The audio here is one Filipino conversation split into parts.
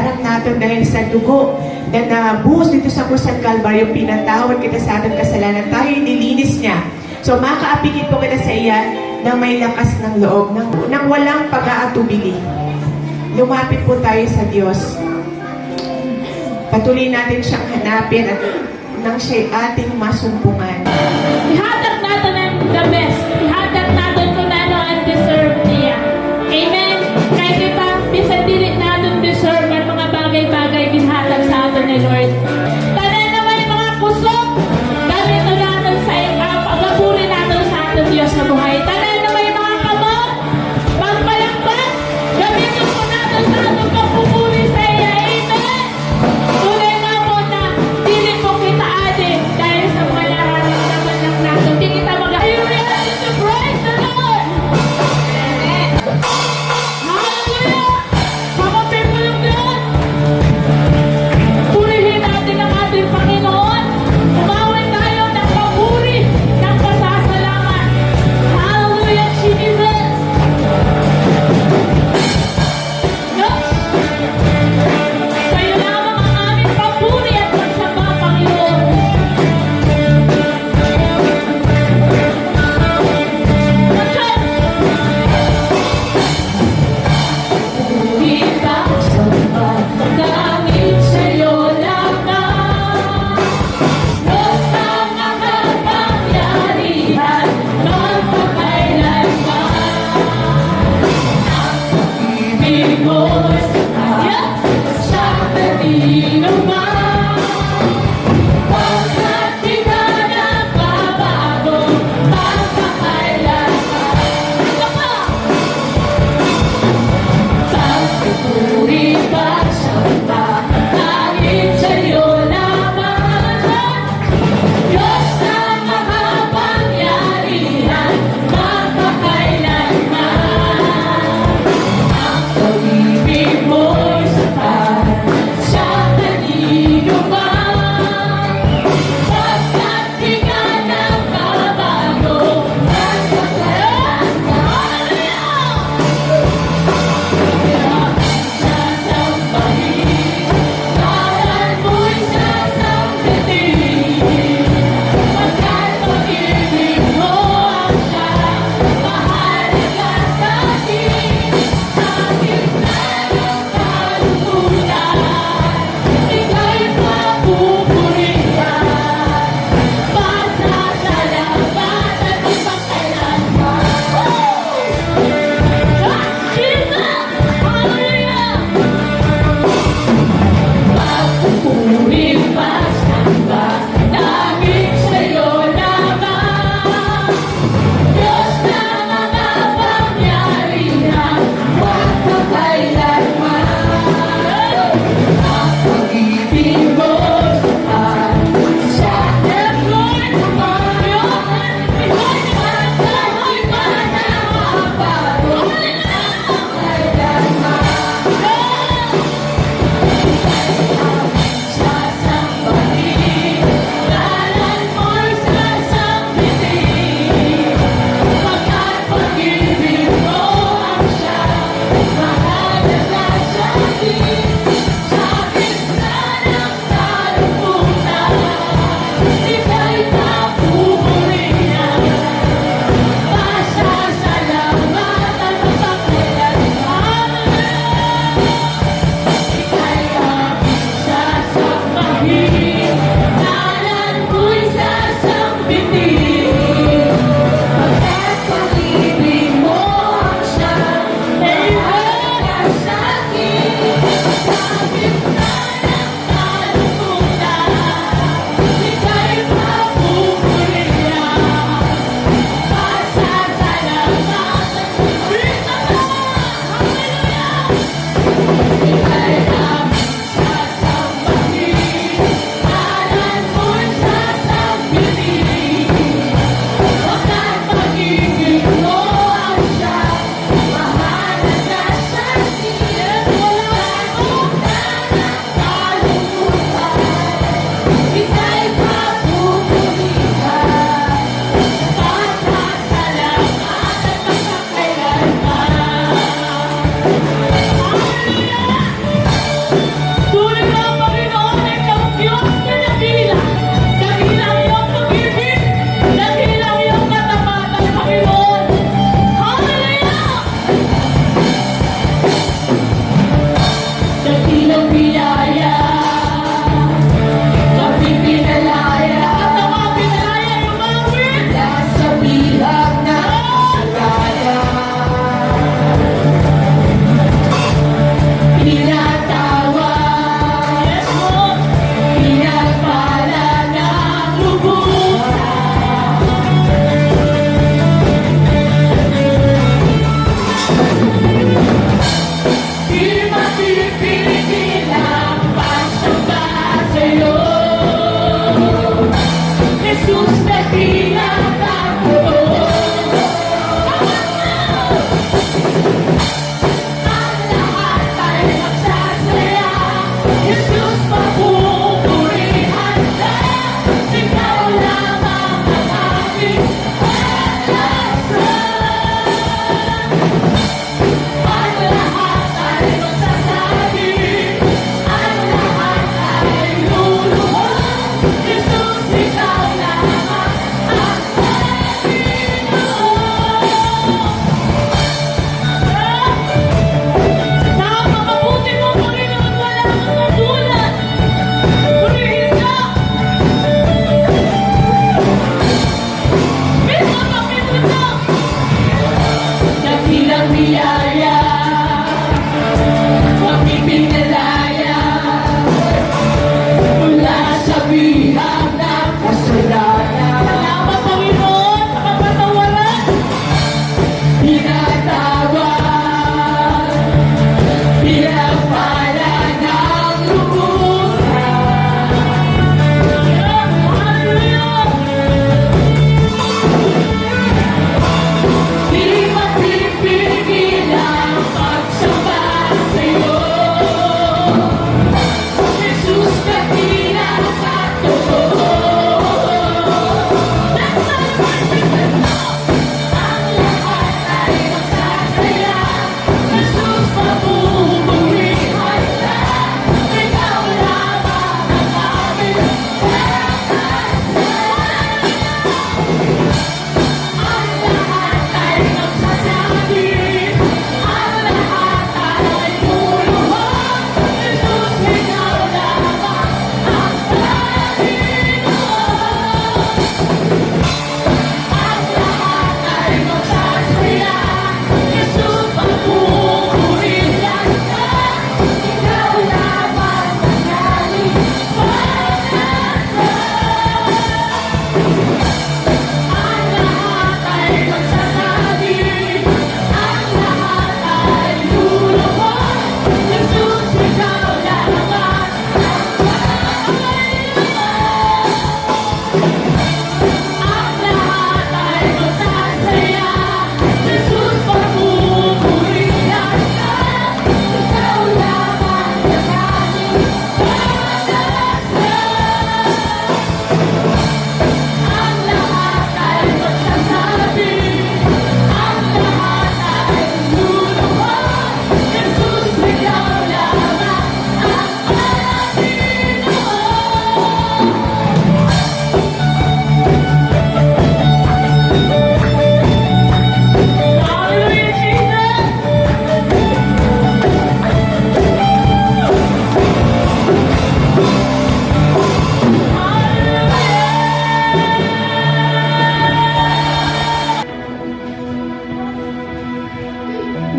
kasalanan natin dahil sa dugo na nabuhos dito sa krus ng Calvary, pinatawad kita sa ating kasalanan, tayo nilinis niya. So makaapigin po kita sa iya ng may lakas ng loob, ng walang pag-aatubili. Lumapit po tayo sa Diyos. Patuloy natin siyang hanapin at nang siya'y ating masumpungan. Ihatag natin ang the best. Ihatag natin kung ano ang deserve niya. Amen? Kahit iba, minsan dili natin deserve ang mga bagay-bagay ginhatag sa atin ni Lord. Tanan naman yung mga kusog, gamito natin sa pagabuli natin sa ating Diyos na buhay. Tanan naman yung mga kamot, pagpalakpak, gamito po natin sa ating pagpupuli sa iya. Amen? Tunay nga po na dili po kita adik dahil sa mga nararamdaman lang natin. Hindi kita mag-ayunin.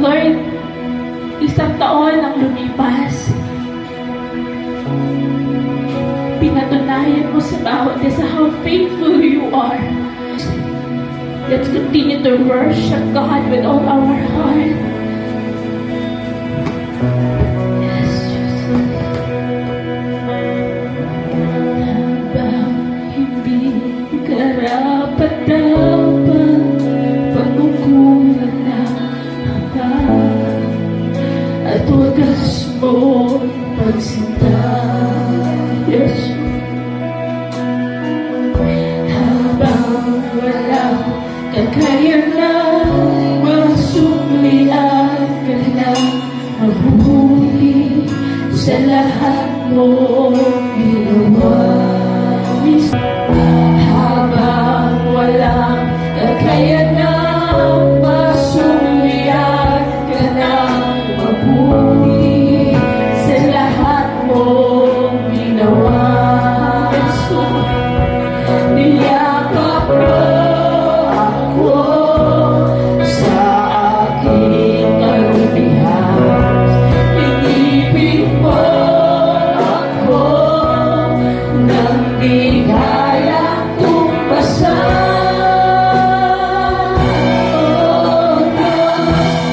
Lord, isang taon ang lumipas. Pinatunayan mo sa bawat isa how faithful you are. Let's continue to worship God with all our heart. Yes, Jesus. Habang hindi karapat-dapat pagkukulan ng hanggang at wagas mo pagsinta. Yes. Habang walang kakayanang masuklian ka na mabuti sa lahat mo ginawa. Habang walang kakayanang masuklian ka na mabuti sa lahat mo ginawa. Niyakap mo ako sa aking karupihan. Inibig mo ako nang di kaya tumpasan.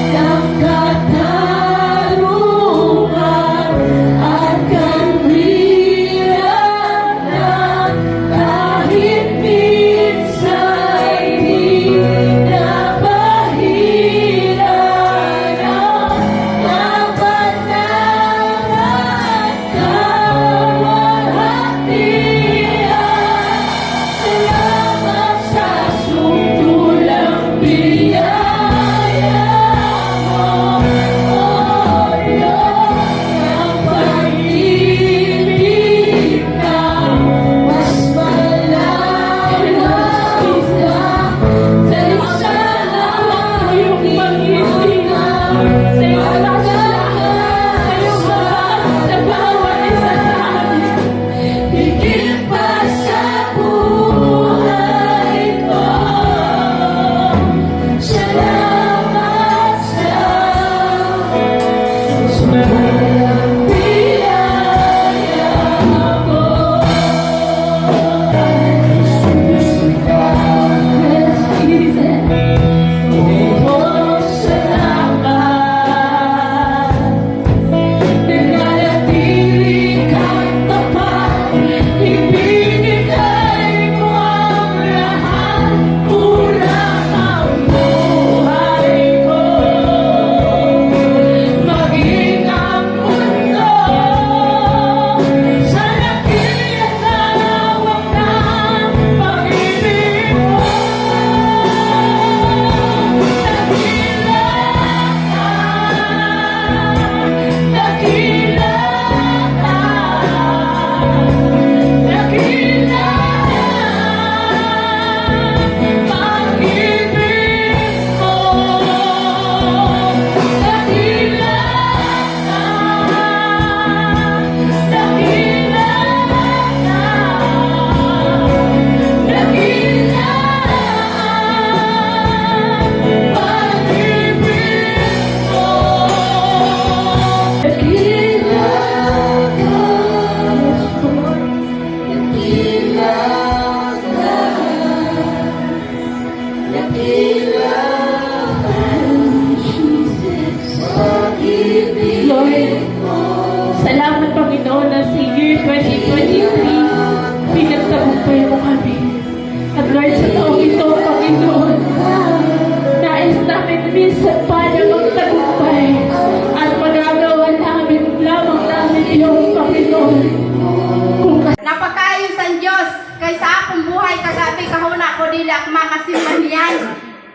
Ng katarungan at kanwiran na kahit minsan di napahiran ang kapanangan kawahatian. Salamat sa sungkulang biyaya mo, O Diyos, ang pag-ibig na mas malalim pa sa isa lang iyong pag-ibig. Sa iyong paglalaan, sa iyong mahal sa bawat isa sa amin. Higit pa sa buhay ko. Salamat sa sungkulang biyaya mo. Yes, Jesus. Oh, salamat. Nananatili kang tapat. Ibinigay mo ang lahat. Kulang ang buhay ko. Maging ang mundo sa nakikinawang ng pag-ibig mo. Dakila pag-ibig mo. Lord, salamat Panginoon na sa year 2023, pinagtagumpay mo kami. At Lord, sa taong ito, Panginoon, nais namin minsan pa na magtagumpay at magagawa namin lamang namin iyong Panginoon. Kung Napakaayos ang Diyos kay sa akong buhay kagabi kahuna ko dili ako makasimban niyan.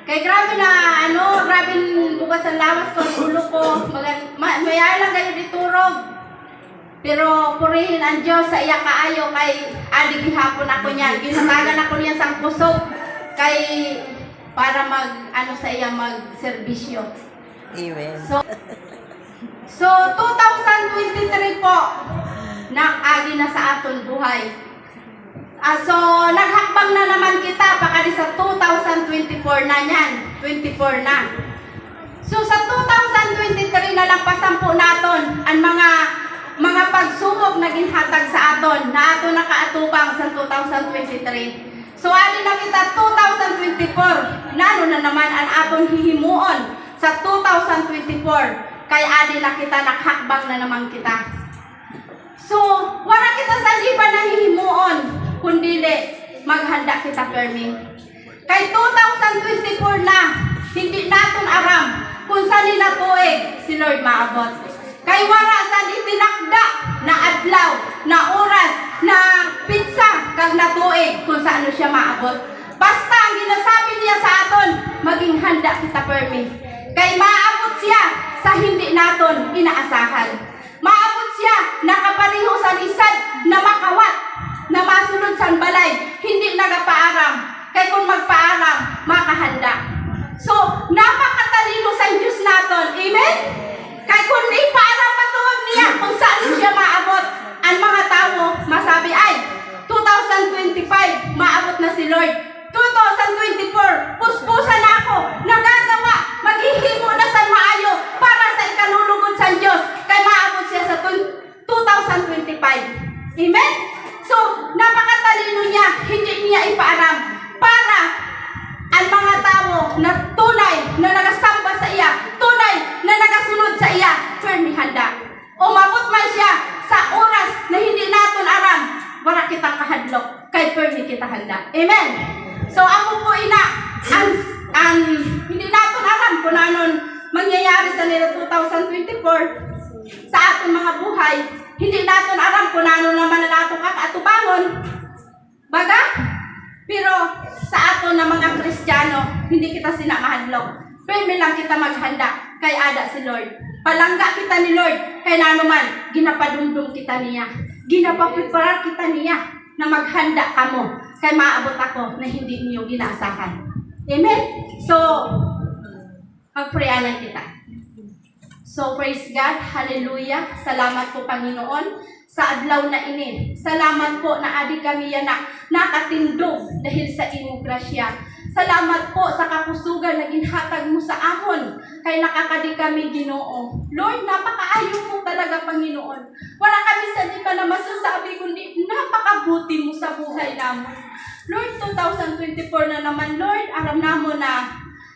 Kay grabe na grabe bukas ang lawas ko ang ulo ko. Mayay lang kayo diturog. Pero purihin ang Diyos sa iya kaayo kay adi gihapon ako niya. Ginatagan ako niya sang kusog kay para sa iya mag-serbisyo. Amen. So 2023 po agi na sa aton buhay. So, naghakbang na naman kita pakali sa 2024 na yan. 24 na. So, sa 2024, ang mga pagsubok na ginhatag sa aton na ato nakaatubang sa 2023. So ali na kita 2024, nano na naman ang aton hihimuon sa 2024, kay ali na kita naghakbang na naman kita. So wala kita sa iba na hihimuon, kundili maghanda kita permi. Kay 2024 na, hindi naton aram kung saan nila tuig si Lord maabot. Kay wala sa itinakda na adlaw, na oras, na pizza kag natuig kung saan siya maabot. Basta ang ginasabi niya sa aton, maging handa kita permi. Kay maabot siya sa hindi naton inaasahan. Maabot siya nakapareho sa lisad na makawat, na masunod sa balay, hindi nagapaaram. Kay kung magpaaram, makahanda. So, napakatalino sa Diyos naton. Amen? Kay kung ipaaram patuod niya kung saan siya maabot, ang mga tao masabi ay 2025 maabot na si Lord. 2024 puspusan na ako, nagagawa, maghihimo na sa maayo para sa ikalulugod sa Diyos, kay maabot siya sa 2025. Amen? So, napakatalino niya, hindi niya ipaaram para ang mga tao na tunay na nagasamba sa iya, tunay na nagasunod sa iya, firmly handa. Umabot man siya sa oras na hindi naton aram, wala kitang kahadlok, kay firmly kita handa. Amen? So, ako po ina, ang hindi naton aram kung anon mangyayari sa nila 2024 sa ating mga buhay, hindi naton aram kung ano naman na nato kakaatubangon. Baga? Pero sa ato na mga Kristiyano, hindi kita sinamahadlok. Firme lang kita maghanda, kay ada si Lord. Palangga kita ni Lord, kay nanuman, ginapadumdum kita niya. Ginapaprepare kita niya na maghanda kamo, kay maabot ako na hindi niyo ginaasahan. Amen? So, magprayanan kita. So, praise God, hallelujah. Salamat po, Panginoon, sa adlaw na ini. Salamat po na adi kami yan na nakatindog dahil sa imong grasya. Salamat po sa kapusugan na ginhatag mo sa ahon, kay nakakadi kami, Ginoo. Lord, napakaayo mo talaga, Panginoon. Wala kami sa di pa na masasabi, kundi napakabuti mo sa buhay namin. Lord, 2024 na naman, Lord, aram namo na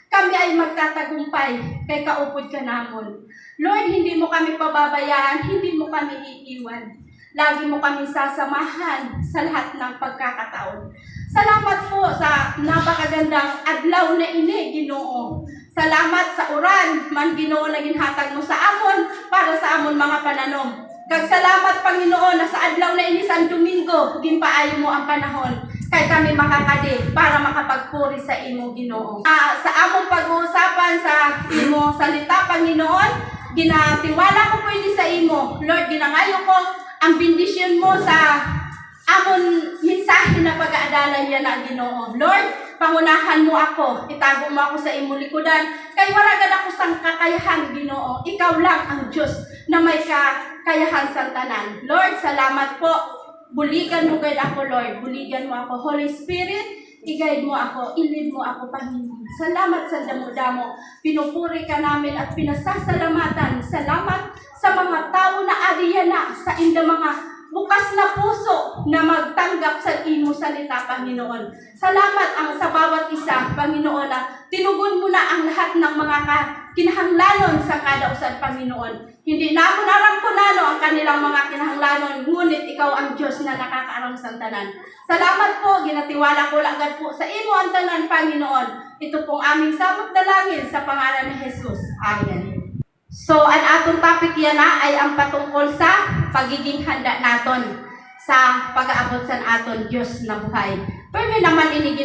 kami ay magtatagumpay, kay kaupod ka namon. Lord, hindi mo kami pababayaan, hindi mo kami iiwan. Lagi mo kami sasamahan sa lahat ng pagkakataon. Salamat po sa napakagandang adlaw na ini, Ginoo. Salamat sa uran, man Ginoo na ginhatag mo sa amon para sa amon mga pananom. Kag salamat, Panginoon, na sa adlaw na ini sa Domingo, ginpaayo mo ang panahon, kay kami makakadi para makapagpuri sa imo, Ginoo. Sa among pag-uusapan sa imo salita, Panginoon, ginatiwala ko po ini sa imo. Lord, ginangayo ko ang bendisyon mo sa amon mensahe na pag-aadalan niya na, Ginoo. Lord, pangunahan mo ako, itago mo ako sa imo likudan, kay wala ako sang kakayahan, Ginoo. Ikaw lang ang Diyos na may kakayahan sa tanan. Lord, salamat po. Buligan mo guide ako, Lord. Buligan mo ako, Holy Spirit. I-guide mo ako, i-lead mo ako, Panginoon. Salamat sa damo-damo. Pinupuri ka namin at pinasasalamatan. Salamat sa mga tao na adiyan na sa inda mga bukas na puso na magtanggap sa imo salita, Panginoon. Salamat ang sa bawat isa, Panginoon, na tinugon mo na ang lahat ng mga kinahanglanon sa kadausan, Panginoon. Hindi namin aram kung ano ang kanilang mga kinahanglanon, ngunit ikaw ang Diyos na nakakaaram sa tanan. Salamat po, ginatiwala ko agad po sa imo ang tanan, Panginoon. Ito pong aming sabot dalangin sa pangalan ni Jesus. Amen. So, ang atong topic yan na ay ang patungkol sa pagiging handa naton sa pag-aabot sa aton Diyos na buhay. Pero may naman ini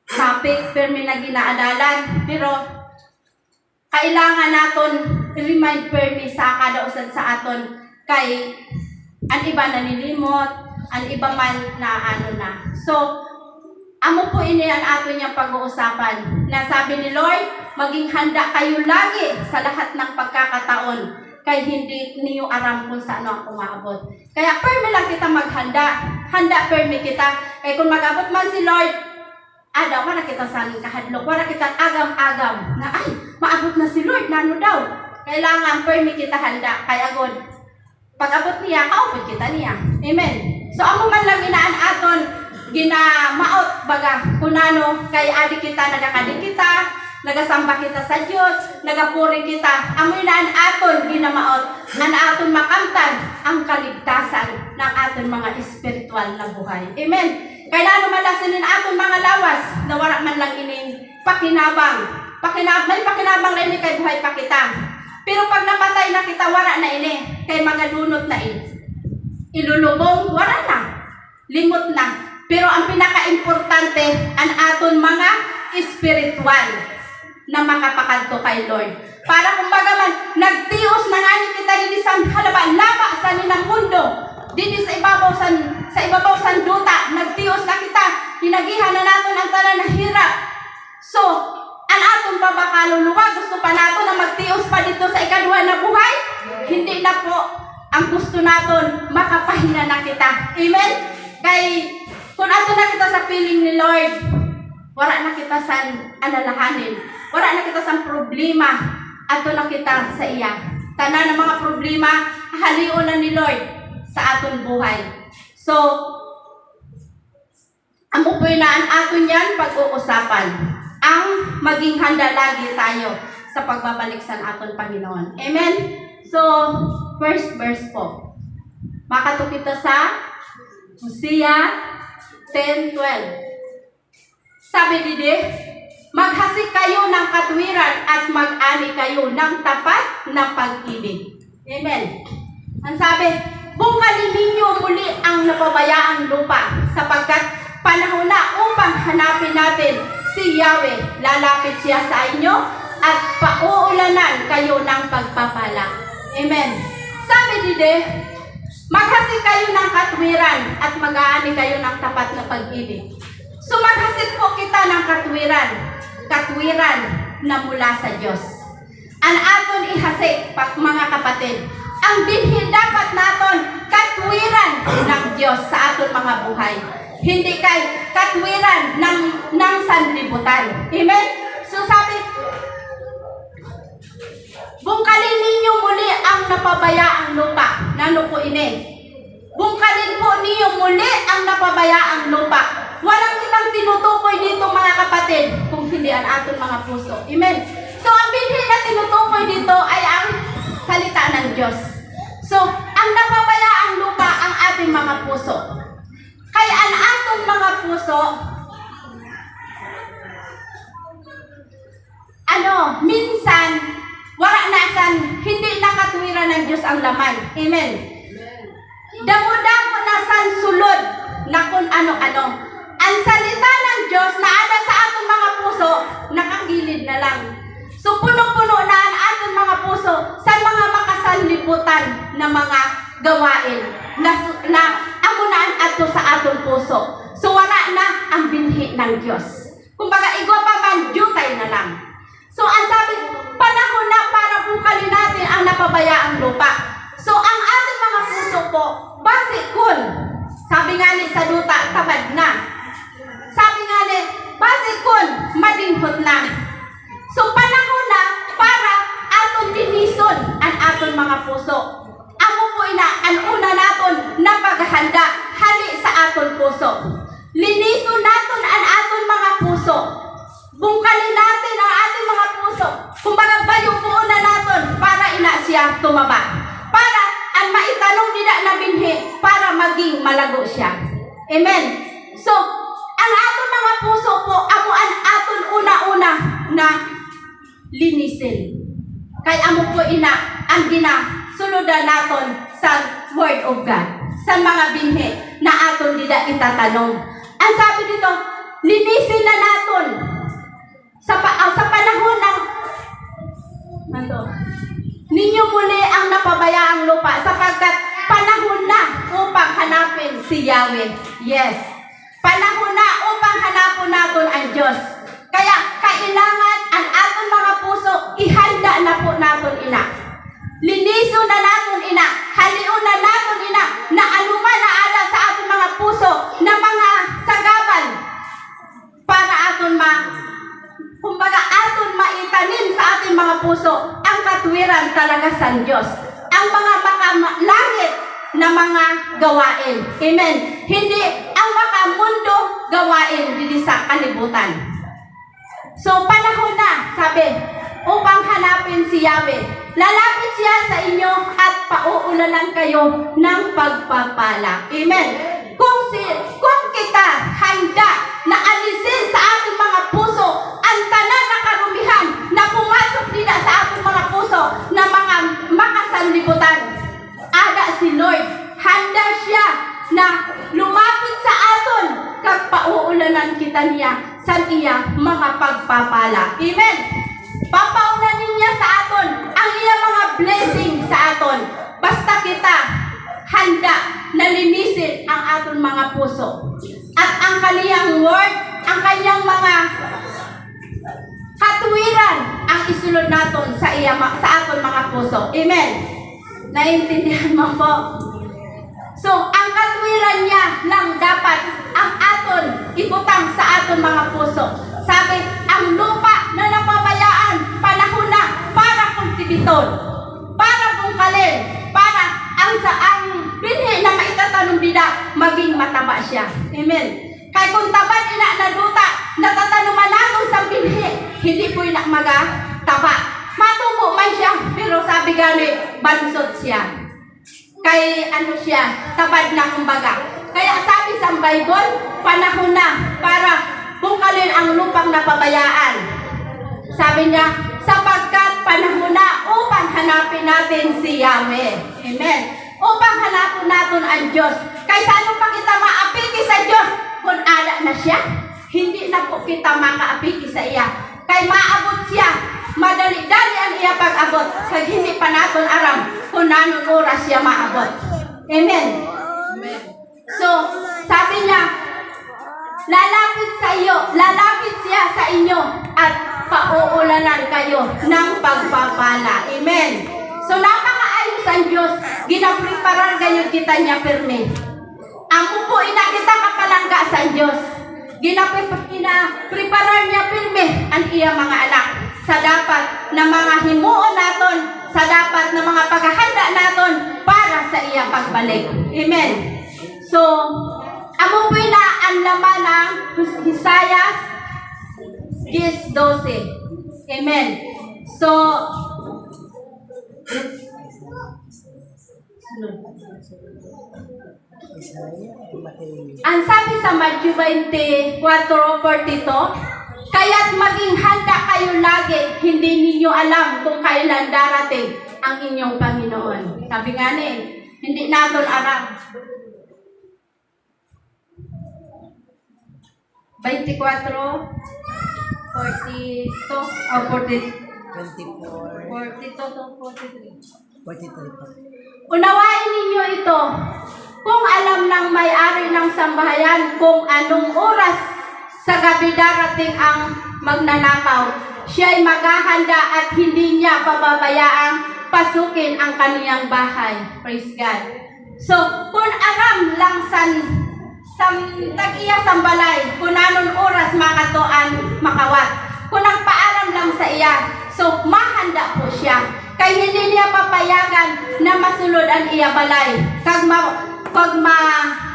topic, pero may na ginaadalan. Pero kailangan naton remind permi sa kadausan sa aton, kay ang iba nanilimot, ang iba man na So, amo po ini ang ato niyang pag-uusapan. Nasabi ni Lord, maging handa kayo lagi sa lahat ng pagkakataon, kay hindi niyo aram kung saan ang umaabot. Kaya permi lang kita maghanda. Handa permi kita. Kaya kung mag-abot man si Lord, wala kita sa kahadlok, wala kita agam-agam na ay, maabot na si Lord, nano daw. kailangan permi kita handa. Kaya God, pag-abot niya, kaupod kita niya. Amen. So, amo man lang inaan aton, ginamaot baga, kunano, kay adi kita, nagakadik kita, nagasamba kita sa Diyos, nagapuring kita, amo inaan aton, ginamaot, na aton makamtan ang kaligtasan ng aton mga espiritual na buhay. Amen. Kailan naman lasinin aton mga lawas, na wala man lang ining pakinabang. May pakinabang na ini kay buhay pa kita. Pero pag napatay na kita, wala na ini, kay mga lunot na ini. Ilulubong, wala na. Limot na. Pero ang pinaka-importante, ang aton mga espiritual na makapakadto kay Lord. Para kumbaga man, nagtios na nga ni kita lilisan halaba-laba sa ninang mundo. Dito sa ibabaw san duta, nagtios na kita, hinagihan na naton ang tanan na hirap. So, ang aton pa ba kaluluwa, gusto pa nato na magtios pa dito sa ikaduha na buhay? Hindi na po. Ang gusto naton, makapahinga na kita. Amen? Kay, kung ato na kita sa piling ni Lord, wala na kita sa alalahanin. Wala na kita sa problema. Ato na kita sa iya. Tanan ng mga problema, halion na ni Lord sa aton buhay. So, ang upuinaan aton yan, pag-uusapan. Ang maging handa lagi tayo sa pagbabalik sa aton Panginoon. Amen? So, first verse po. Makato kita sa Hosea 10:12. Sabi didi, maghasik kayo ng katwiran at mag-ani kayo ng tapat na pag-ibig. Amen. Ang sabi, bungkalin ninyo muli ang napabayaang lupa sapagkat panahon na upang hanapin natin si Yahweh. Lalapit siya sa inyo at pauulanan kayo ng pagpapala. Amen. Sabi didi, maghasik kayo ng katwiran at mag-aani kayo ng tapat na pag-ibig. So maghasik po kita ng katwiran na mula sa Diyos. Ang aton ihasik, mga kapatid, ang binhi dapat naton katwiran ng Diyos sa aton mga buhay. Hindi kay katwiran ng sanlibutan. Amen? So sabi, bungkalin ninyo muli ang napabayaang lupa. Nano po ini? Bungkalin po ninyo muli ang napabayaang lupa. Walang ibang tinutukoy dito mga kapatid kung hindi ang aton mga puso. Amen? So ang binhi na tinutukoy dito ay ang salita ng Diyos. So ang napabayaang lupa ang ating mga puso. Kaya ang aton mga puso, minsan, wala na hindi nakatwiran ng Diyos ang laman. Amen. Damo-damo na san sulod na kung ano-ano. Ang salita ng Diyos na ada sa atong mga puso, nakagilid na lang. So puno-puno na ang atong mga puso sa mga makasanlibutan na mga gawain na amunaan ato sa atong puso. So wala na ang binhi ng Diyos. Kumbaga igwa pa man, jutay na lang. So ang sabi, panahon na para bungkalin natin ang napabayaang lupa. So ang ating mga puso po, base kun, sabi nga ni sa duta, tabad na. Sabi nga ni, base kun, madinghot na. So panahon na para aton dinison ang aton mga puso. Amo po ina, ang una naton na paghahanda, hali sa aton puso. Liniso naton ang aton mga puso. Bungkalin natin ang ating mga puso. Kumbaga bayong buo na naton para ina siya tumaba. Para ang maitanong nila na binhi para maging malago siya. Amen. So, ang aton mga puso po, amo ang aton una-una na linisin. Kaya amo po ina ang ginasuludan naton sa Word of God. Sa mga binhi na aton nila itatanong. Ang sabi dito, linisin na naton sa panahon ng ninyo muli ang napabayaang lupa sapagkat panahon na upang hanapin si Yahweh. Yes. Panahon na upang hanapon natin ang Diyos. Kaya kailangan ang ating mga puso ihanda na po natin ina. Liniso na natin ina. Haliun na natin ina na anuman na ala sa ating mga puso na mga sagaban para aton kumbaga aton maitanim sa ating mga puso ang makatwiran talaga sa Diyos. Ang mga makalangit na mga gawain. Amen. Hindi ang makamundo gawain dito sa kalibutan. So, panahon na, sabi, upang hanapin si Yahweh. Lalapit siya sa inyo at pauulanan kayo ng pagpapala. Amen. Kung kita handa na alisin sa ating mga puso ang tanan na karumihan na pumasok dito sa ating mga puso na mga makasanlibutan, ada si Lord, handa siya na lumapit sa aton kag pauulanan kita niya sa iya mga pagpapala. Amen. Papaunanin niya sa aton ang iya mga blessing sa aton. Basta kita handa na linisin ang aton mga puso. At ang kaniyang word, ang kanyang mga katuwiran ang isulod naton sa aton mga puso. Amen. Naintindihan mo po? So, ang katwiran niya lang dapat ang aton ibutang sa aton mga puso. Sabi, ang lupa na napabayaan, panahon na para kultibiton, para bungkalin, para ang binhi na maitatanong dida, maging mataba siya. Amen. Kaya kung tabad ina na duta, natatanuman natin sa binhi, hindi po ina magataba. Matubo man siya, pero sabi gani, bansot siya. Kay ano siya, tabad na kumbaga. Kaya sabi sa Bible, panahon na para bungkalin ang lupang napabayaan. Sabi niya, sapagkat panahon na upang hanapin natin si Yahweh. Amen. Upang hanapin natin ang Diyos. Kaysa ano pa kita maapiki sa Diyos? Kung ala na siya, hindi na po kita makaapiki sa iya. Kay maabot siya. Madali-dali ang iya pag-abot. Kag hindi pa natin aram kung nanong oras siya maabot. Amen. So, sabi niya, lalapit siya sa inyo at pauulanan kayo ng pagpapala. Amen. So, napakaayos ang Diyos. Ginapreparar ganyan kita niya pirme. Amo po kita kapalangga sa Diyos. Ginapreparar niya pirme ang iya mga anak sa dapat na mga himuon naton, sa dapat na mga paghahanda naton para sa iya pagbalik. Amen. So, amo po na ang laman ng Isaiah 10:12. Amen. So, ang sabi sa Matthew 24:42, kaya't maging handa kayo lagi, hindi ninyo alam kung kailan darating ang inyong Panginoon. Sabi nga hindi natin alam. 24, 42, o 42 to 43. Unawain ninyo ito, kung alam ng may-ari ng sambahayan kung anong oras sa gabi darating ang magnanakaw, siya'y maghahanda at hindi niya pababayaang pasukin ang kaniyang bahay. Praise God. So, kung aram lang tag-iya sambalay, kung anong oras makatuan makawat, kung nagpaalam lang sa iya, so mahanda po siya. Kaya hindi niya papayagan na masulod ang iya balay,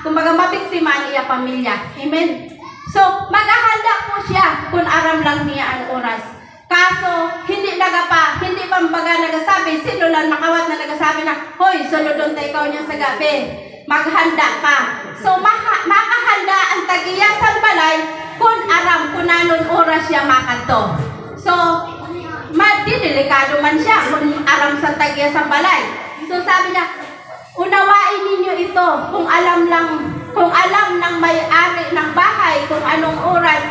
kumbaga mabiktima ang iya pamilya. Amen. So, maghahanda po siya kung aram lang niya ang oras. Kaso, hindi pambaga nagasabi, sino lang makawat na nagasabi na, hoy, sulodon tayo ikaw niya sa gabi. Maghanda ka. So, makahanda ang tagiya sa balay kung aram kung anong oras siya makato. So, delikado man siya kung aram sa tagiya sa balay. So, sabi niya, unawain ninyo ito kung alam ng may-ari ng bahay kung anong oras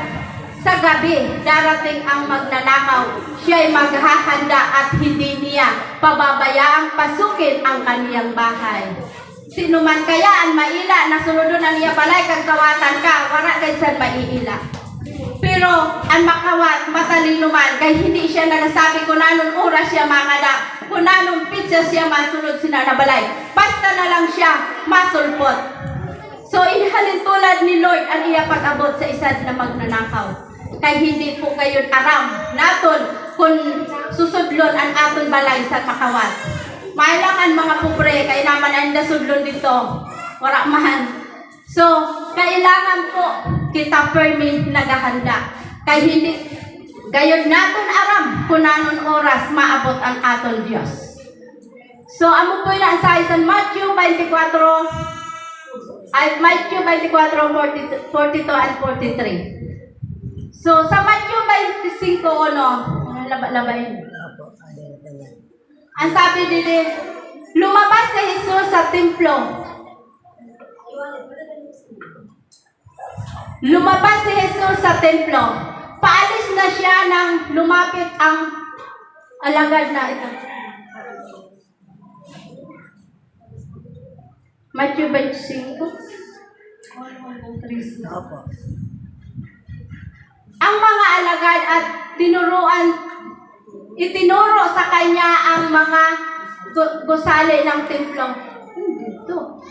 sa gabi darating ang magnanakaw, siya'y maghahanda at hindi niya pababayaang pasukin ang kaniyang bahay. Sino man kaya ang maila na sunodon ang iya balay kag kawatan ka, wala kay san maiila. Pero ang makawat matalino man kay hindi siya nagasabi kung anong oras siya makada, kung anong pizza siya masunod sina na balay. Basta na lang siya masulpot. So inhalin tulad ni Lord ang iya pag-abot sa isad na magnanakaw. Kay hindi po kayo aram naton kung susudlo sudlon ang aton balay sa makawat. Mailangan mga pobre, kay naman ang nasudlon dito. Wala man. So, kailangan po kita permi naghahanda. Kay hindi, gayod naton aram kung nanon oras maabot ang aton Diyos. So, amo po na sa isang Matthew 24, 42 and 43. So, sa Matthew 25, laba-labayin. Ang sabi dito, lumabas si Jesus sa templo. Lumabas si Jesus sa templo. Paalis na siya nang lumapit ang alagad na ito. Matthew 25. Ang mga alagad at itinuro sa kanya ang mga gusali ng templo. Dito.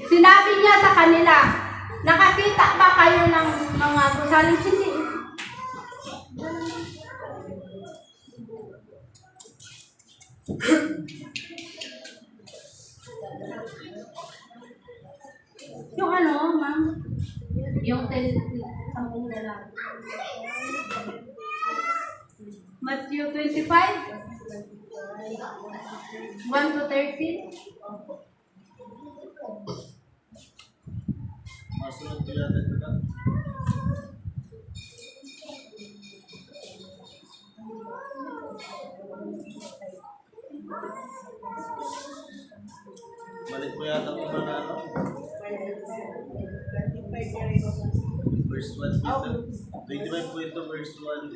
Sinabi niya sa kanila, nakakita ba kayo ng mga gusali? Hindi. Yung ano, ma'am? Yung 10 lalaki. Matthew 25, 1 to 13. Masunod ko yan ito na. Balik mo yata kung ano ano. Verse 1 dito. 25 po ito, verse 1.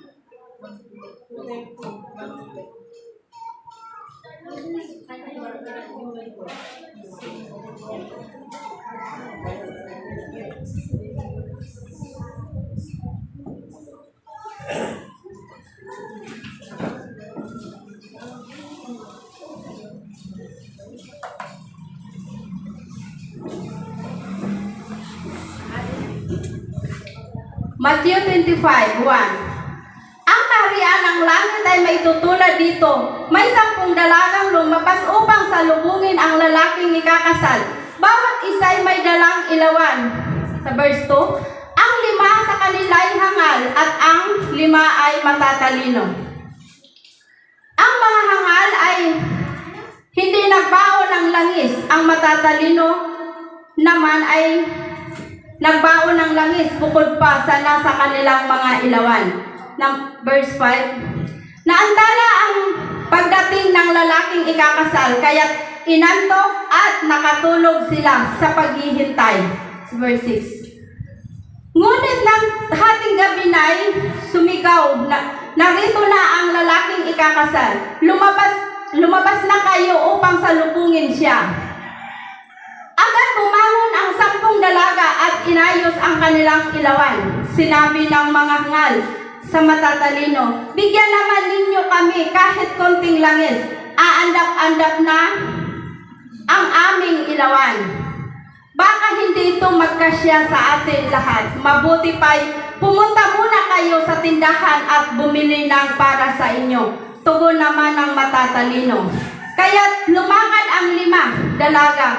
Matthew 25, 1. Ang kaharian ng langit ay may tutulad dito. May 10 dalagang lumabas upang salubungin ang lalaking ikakasal. Bawat isa ay may dalang ilawan. Sa verse 2, ang 5 sa kanila ay hangal at ang 5 ay matatalino. Ang mga hangal ay hindi nagbaon ng langis. Ang matatalino naman ay nagbaon ng langis bukod pa sa nasa kanilang mga ilawan. Verse 5, naantala ang pagdating ng lalaking ikakasal, kaya't inantok at nakatulog sila sa paghihintay. Verse 6, ngunit ng hating gabi na'y sumigaw, narito na ang lalaking ikakasal. Lumabas na kayo upang salubungin siya. Agad bumangon ang 10 dalaga at inayos ang kanilang ilawan. Sinabi ng mga hangal sa matatalino, bigyan naman ninyo kami kahit konting langis. Aandap-andap na ang aming ilawan. Baka hindi ito magkasya sa atin lahat. Mabuti pa'y pumunta muna kayo sa tindahan at bumili ng para sa inyo. Tugon naman ng matatalino. Kaya't lumakad ang 5 dalaga.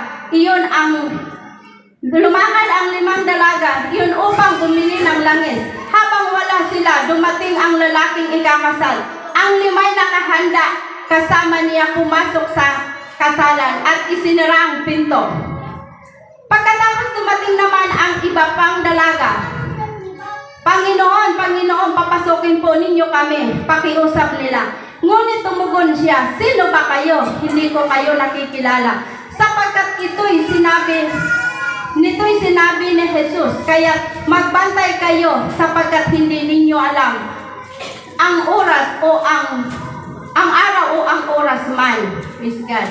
Lumakad ang 5 dalaga, yun upang bumili ng langis. Habang wala sila, dumating ang lalaking ikakasal. Ang 5 nakahanda, kasama niya pumasok sa kasalan at isinara ang pinto. Pagkatapos dumating naman ang iba pang dalaga. Panginoon, papasokin po ninyo kami, pakiusap nila. Ngunit tumugon siya, sino ba kayo? Hindi ko kayo nakikilala. Sapagkat ito'y sinabi ni Jesus, kaya magbantay kayo sapagkat hindi ninyo alam ang oras o ang araw o ang oras man. Praise God.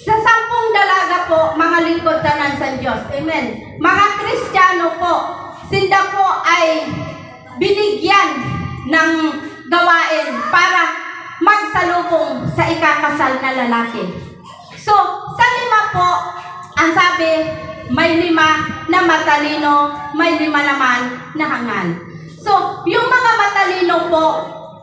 Sa 10 dalaga po, mga lingkod tanan sa Diyos. Amen. Mga Kristiyano po, sila po ay binigyan ng gawain para magsalubong sa ikakasal na lalaki. So, sa 5 po, ang sabi, may 5 na matalino, may 5 naman na hangal. So, yung mga matalino po,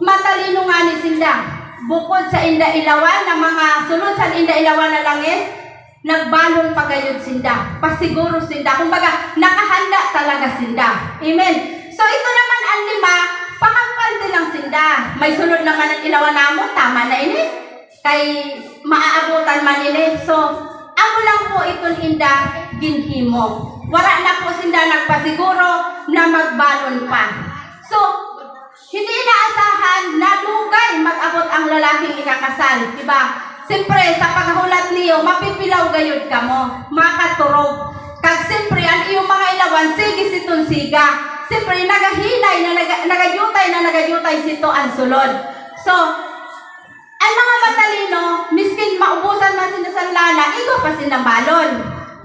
matalino nga ni sinda. Bukod sa inda-ilawan ng mga sunod sa inda-ilawan na langis, nagbalon pa gayud sinda. Pasiguro sinda. Kumbaga, nakahanda talaga sinda. Amen. So ito naman ang 5, pakampal din lang sinda. May sunod naman ang ilawan namo, tama na ini. Kay maaabutan man ini. So, amo lang po itong inda ginhimo. Wala na po sinda nagpasiguro na magbalon pa. So, hindi inaasahan na dugay mag-abot ang lalaking ikakasal, diba? Siyempre, sa paghulat niyo, mapipilaw gayud kamo, makaturog. Kag siyempre, ang iyong mga ilawan, sige siton siga. Siyempre, nagahinay, nagayutay sito ang sulod. So, ang mga matalino, miskin maubusan man sila sa lana, ikaw pa sinabalon.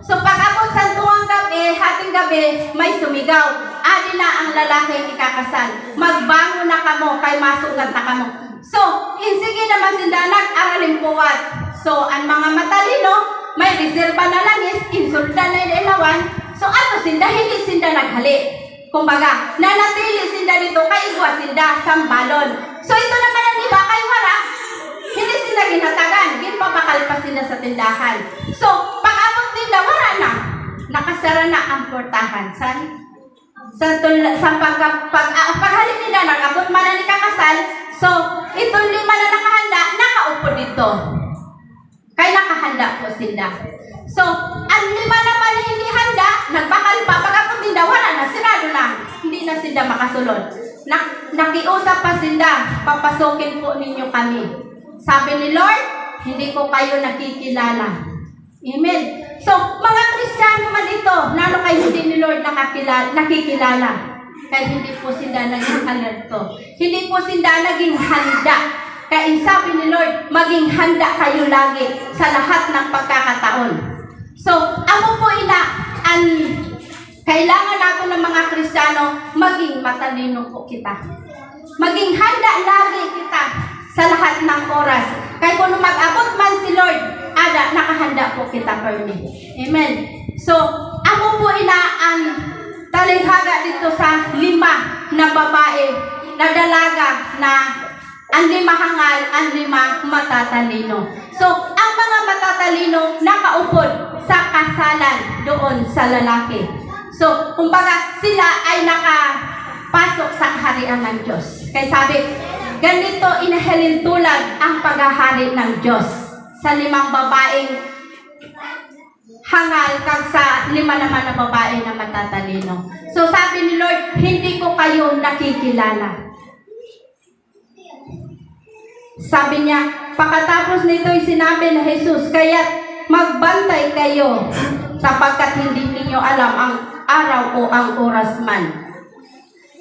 So, pag-abot sa tuwang gabi, hating gabi, may sumigaw. Adi na ang lalaki ikakasal. Magbango na kamo, kay masugat na kamo. So, insige naman sinda nag-araling puwat. So, ang mga matalino, may reserba na langis, insulda na ilawan. So, ano sinda? Hindi sinda naghali. Kumbaga, nanatili sinda dito, kay igwa sinda, sambalon. So, ito naman ang iba, kay wala, hindi sinda ginhatagan. Ginpapakal pa sinda sa tindahan. So, pag-abot nila, wala na. Nakasara na ang portahan. Paghalin nila, nag-abot man na ni kakasal. So, itong 5 na nakahanda, nakaupo dito. Kaya nakahanda po sila. So, ang 5 naman na hindi handa, nagbakal pa. Pag-abot nila, wala na, sirado na. Hindi na sila makasulod. Nakiusap pa sila, papasukin po ninyo kami. Sabi ni Lord, hindi ko kayo nakikilala. Amen. So, mga Kristiyano man ito, lalo kayo hindi ni Lord nakikilala. Kaya hindi po sila naging alerto. Hindi po sila naging handa. Kaya sabi ni Lord, maging handa kayo lagi sa lahat ng pagkakataon. So, amo po ang kailangan natin ng mga Kristiyano, maging matalino po kita. Maging handa lagi kita sa lahat ng oras. Kaya kung mag-abot man si Lord, nakahanda po kita permi. Amen. So, amo po ang talinghaga dito sa 5 na babae, na dalaga, na ang 5 hangal, ang 5 matatalino. So, ang mga matatalino nakaupod sa kasalan doon sa lalaki. So, kumbaga, sila ay nakapasok sa kaharian ng Diyos. Kaya sabi, ganito inahalintulad ang paghahari ng Diyos sa 5 babaeng hangal kag sa 5 naman na babae na matatalino. So sabi ni Lord, hindi ko kayo nakikilala. Sabi niya, pagkatapos nito'y sinabi na Jesus, kaya't magbantay kayo sapagkat hindi ninyo alam ang araw o ang oras man.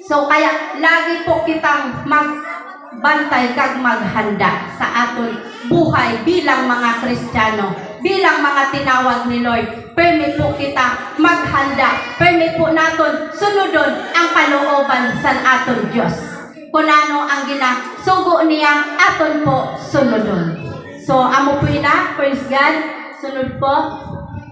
So kaya lagi po kitang magbantay kag maghanda sa aton buhay bilang mga Kristiyano, bilang mga tinawag ni Lord. Permi po kita maghanda, permi po naton sunodon ang kalooban sa aton Diyos. Kung ano ang ginasugo niya, aton po sunodon. So amo po praise God. Sunod po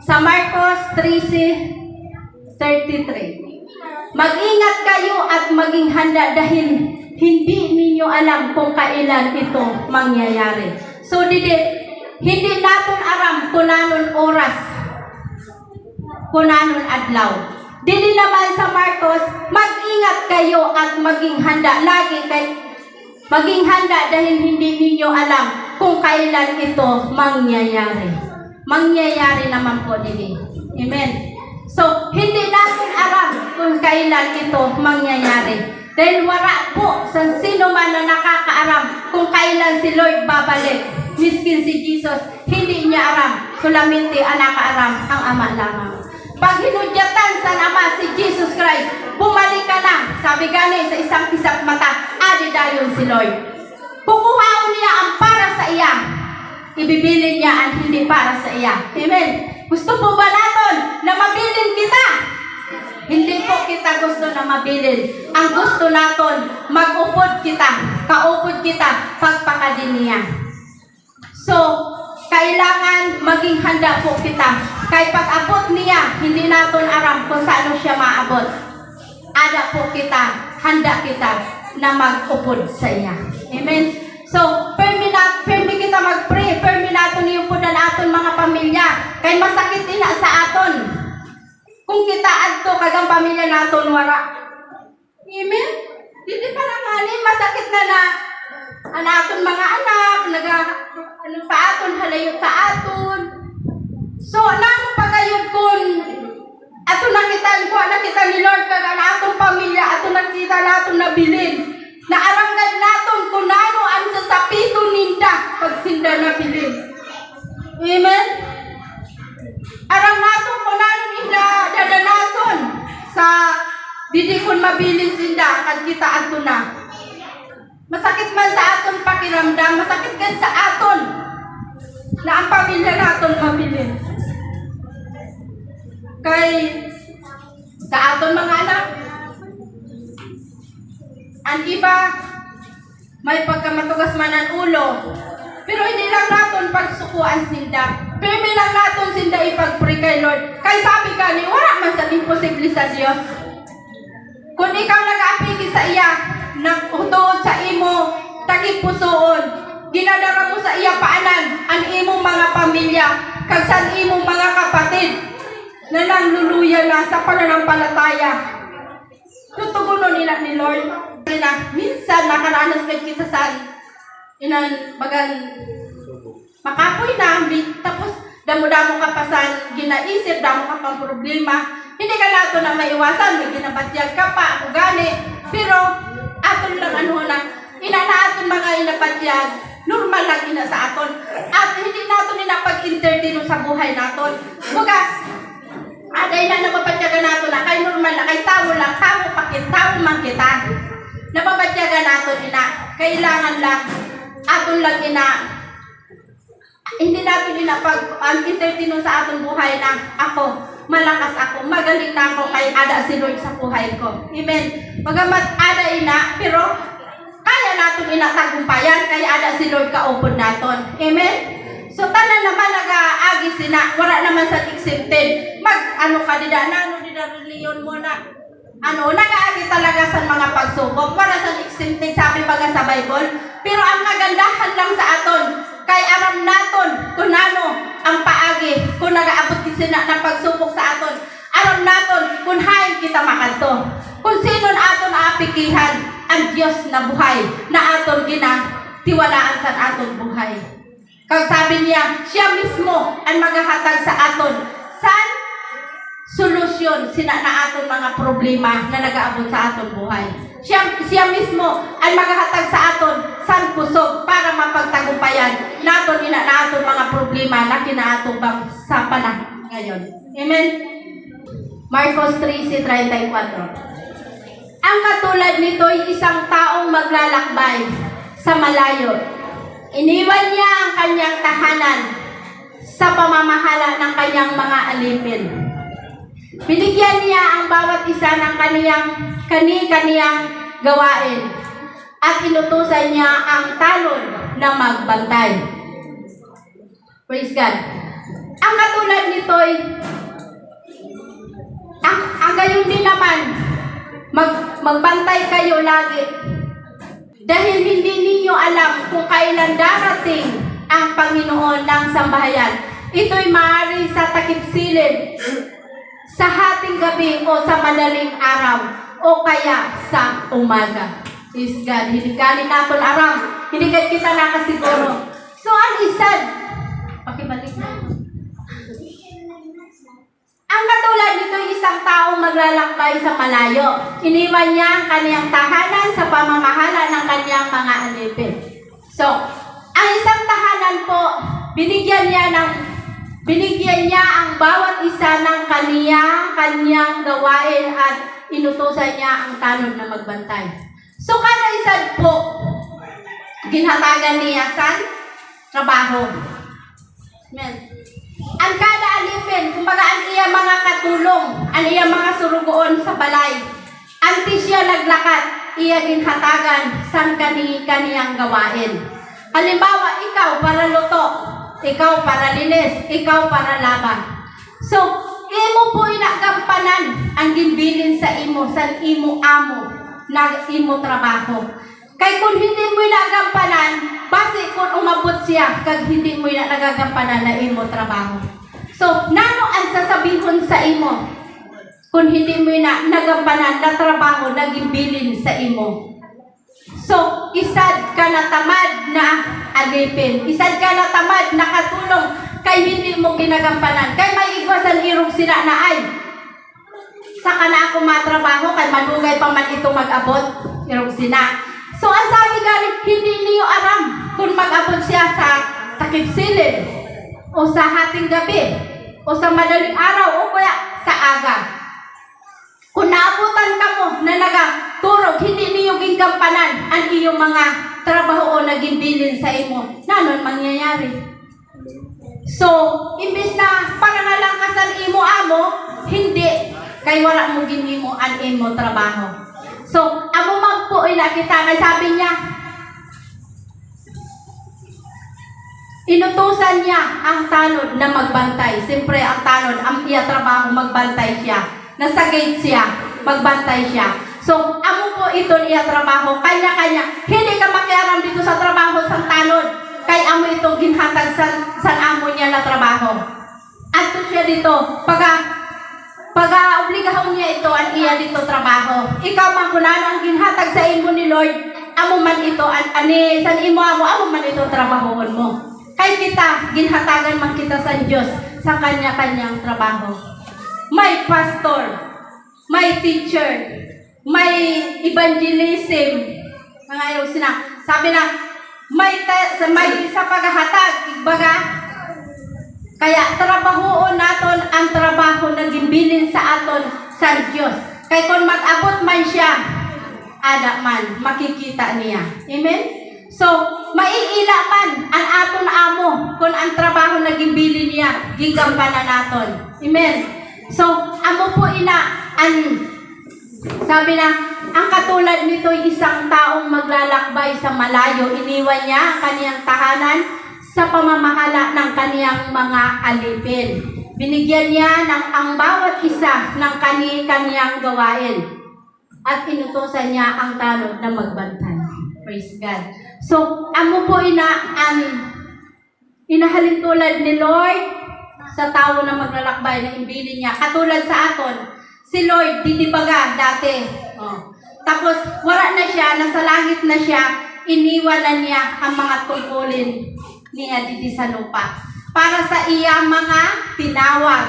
sa Marcos 13:33. Mag-ingat kayo at maging handa dahil hindi ninyo alam kung kailan ito mangyayari. So, hindi natin aram kung nanon oras, kung nanon adlaw. Dili naman sa Marcos, mag-ingat kayo at maging handa. Maging handa dahil hindi ninyo alam kung kailan ito mangyayari. Mangyayari naman po dili. Amen. So, hindi natin alam kung kailan ito mangyayari. Dahil wala po sa sino man na nakakaaram kung kailan si Lord babalik. Miskin si Jesus, hindi niya aram. Solamente ang nakaaram ang Ama lamang. Pag hinudyatan sa Ama si Jesus Christ, bumalik ka na. Sabi gani sa isang kisap mata, adi dayon si Lord. Kukuhaon niya ang para sa iya. Ibibilin niya ang hindi para sa iya. Amen. Gusto po ba natin na mabilin kita? Hindi po kita gusto na mabilin. Ang gusto natin, mag-upod kita, kaupod kita, pagpakadin niya. So, kailangan maging handa po kita. Kaya pag-abot niya, hindi natin aram kung saan siya maabot. Ada po kita, handa kita na mag-upod sa iya. Amen. So, permi kita mag-pray, permi naton niyo po na naton mga pamilya. Kay masakit din na sa aton. Kung kita adto kagang pamilya naton wara. Amen. Hindi pa lang masakit na ang aton mga anak, sa aton, halayot sa aton. So, nang pagayod kun ato nakita ni Lord kag ang atong pamilya, ato nakita naton nabilin. Naaranggan naton kung ano ang sasapito ninda pag sinda nabilin. Amen? Arang naton kung ano ninda dadanason sa didikon mabilin sinda kag kita ato na. Masakit man sa aton pakiramdam, masakit kan sa aton na ang pamilya naton mabilin. Kay sa aton mga anak, ang iba may pagkamatugas man ang ulo, pero hindi lang naton pagsukuan sinda. Pero lang naton sinda ipag-pray kay Lord. Kay sabi ka ni wala man sa imposible sa Dios. Kung ikaw nag-aapiki sa iya, nagtuod sa imo, tagip-pusoon, ginadara mo sa iya paanan, ang imong mga pamilya, kag sa imong mga kapatid, na nangluluya na sa pananampalataya. Tutugunon nila ni Lord. Minsan nakaranas kay kita sa bagan makapoy na, tapos damo-damo ka pa sa ginaisip, damo ka pang problema. Hindi ka nato na maiwasan, may ginabatyag ka pa, ako gani. Pero, aton lang inanaaton mga inabatyag, normal lang ina sa aton. At hindi nato ninapag-entertain sa buhay naton. Bugas, aday na nababatyagan nato na, kay normal na, kay tao lang, tao man kita. Nababatyagan nato ina, kailangan lang, aton lang ina, hindi natin inapag-entertain sa aton buhay na ako, malakas ako, magaling na ako kay ada si Lord sa buhay ko. Amen. Magamat ada ina, pero kaya natin inatagumpayan kay ada si Lord kaupod naton. Amen. So tanan naman nag-aagi sina, wala naman sa accepted. Reliyon mo na. Nag-aagi talaga sa mga pagsubok. Wala sa accepted sabi baga sa Bible. Pero ang kagandahan lang sa aton, kay aram naton kung ano ang paagi kung nag-aabot sina ng pagsubok sa aton. Aram naton kung hain kita makanto. Kung sino aton aapikihan ang Diyos na buhay na aton ginatiwalaan sa aton buhay. Kag sabi niya, siya mismo ang maghahatag sa aton san solusyon sina na aton mga problema na nag-aabot sa aton buhay. Siya mismo ang maghahatag sa aton san kusog para mapagtagumpayan naton ina na aton mga problema na kinaatong sa panahon ngayon. Amen. Marcos 13:34. Ang katulad nito'y isang taong maglalakbay sa malayo. Iniwan niya ang kanyang tahanan sa pamamahala ng kanyang mga alipin. Binigyan niya ang bawat isa ng kani-kaniyang gawain at inutusan niya ang talon na magbantay. Praise God. Ang katulad nito'y ang gayon din naman, magbantay kayo lagi. Dahil hindi ninyo alam kung kailan darating ang Panginoon ng sambahayan. Ito'y maaari sa takip-silim, sa hating gabi o sa madaling araw, o kaya sa umaga. Praise God. Hindi galing natin aram. Hindi kita nakasiguro. So, ang isad, pakibalik na. Ang katulad nito isang taong maglalakbay sa malayo. Iniwan niya ang kaniyang tahanan sa pamamahala ng kaniyang mga alipin. So, ang isang tahanan po, binigyan niya ang bawat isa ng kaniyang gawain at inutusan niya ang tanod na magbantay. So, kada isad po, ginhatagan niya sa trabaho. Amen. Ang kada alipin, kumbaga ang iya mga katulong, ang iya mga surugoon sa balay, anti siya naglakat, iya ginhatagan sa kaniyang gawain. Halimbawa, ikaw para luto, ikaw para linis, ikaw para laban. So, imo po inagampanan ang ginbilin sa imo, sa imo amo, na imo trabaho. Kay kung hindi mo mo nagampanan, base kung umabot siya, kag hindi mo na nagagampanan na imo trabaho. So, nano ang sasabihon sa imo, kung hindi mo na nagampanan na trabaho, naging bilin sa imo. So, isad ka na tamad na alipin. Isad ka na tamad na katulong kay hindi mo ginagampanan. Kay may igwasan irong sila na ay. Saka na ako matrabaho, kay manugay pa man ito mag-abot. Irong sina. So, ang sabi galing, hindi niyo aram kung mag-abot siya sa takip silid o sa hating gabi o sa madaling araw o kaya sa aga. Kung naabutan ka mo na nagaturog, hindi niyo gingampanan ang iyong mga trabaho o naging bilin sa imo, nanon mangyayari. So, imbis na panangalangkasan imo amo, hindi, kay wala mo ginimo ang imo trabaho. So, amo man po kita, kay sabi niya, inutusan niya ang tanod na magbantay. Siyempre, ang tanod, ang iya trabaho, magbantay siya. Nasa gate siya, magbantay siya. So, amo po ito iya trabaho, kanya-kanya. Hindi ka makiaram dito sa trabaho sa tanod. Kay amo itong ginhatag sa amo niya na trabaho. At siya dito, pag-obligahon niya ito, ang iya dito trabaho. Ikaw man kunan ang ginhatag sa imo ni Lord, amo man ito, san imo amo man ito trabahoon mo. Kay kita, ginhatagan man kita sa Diyos sa kanya-kanyang trabaho. May pastor, may teacher, may evangelism, mga ayaw sina. Sabi na, may sa paghahatag, igbaga. Kaya trabahoon naton ang trabaho na gimbilin sa aton sa Diyos. Kaya kung mag-abot man siya, ada man, makikita niya. Amen? So, maiila man ang aton amo kung ang trabaho na gimbilin niya, gigampanan naton. Amen? So, amo po sabi na, ang katulad nito isang taong maglalakbay sa malayo, iniwan niya ang kaniyang tahanan sa pamamahala ng kaniyang mga alipin. Binigyan niya ang bawat isa ng kaniyang gawain at inutusan niya ang tanod na magbantay. Praise God. So, amo po inahalin tulad ni Lord sa tao na maglalakbay na imbilin niya. Katulad sa aton, si Lord, ditibaga dati. Tapos, wala na siya, nasa langit na siya, iniwanan niya ang mga tungkulin niya dito sa lupa. Para sa iya mga tinawag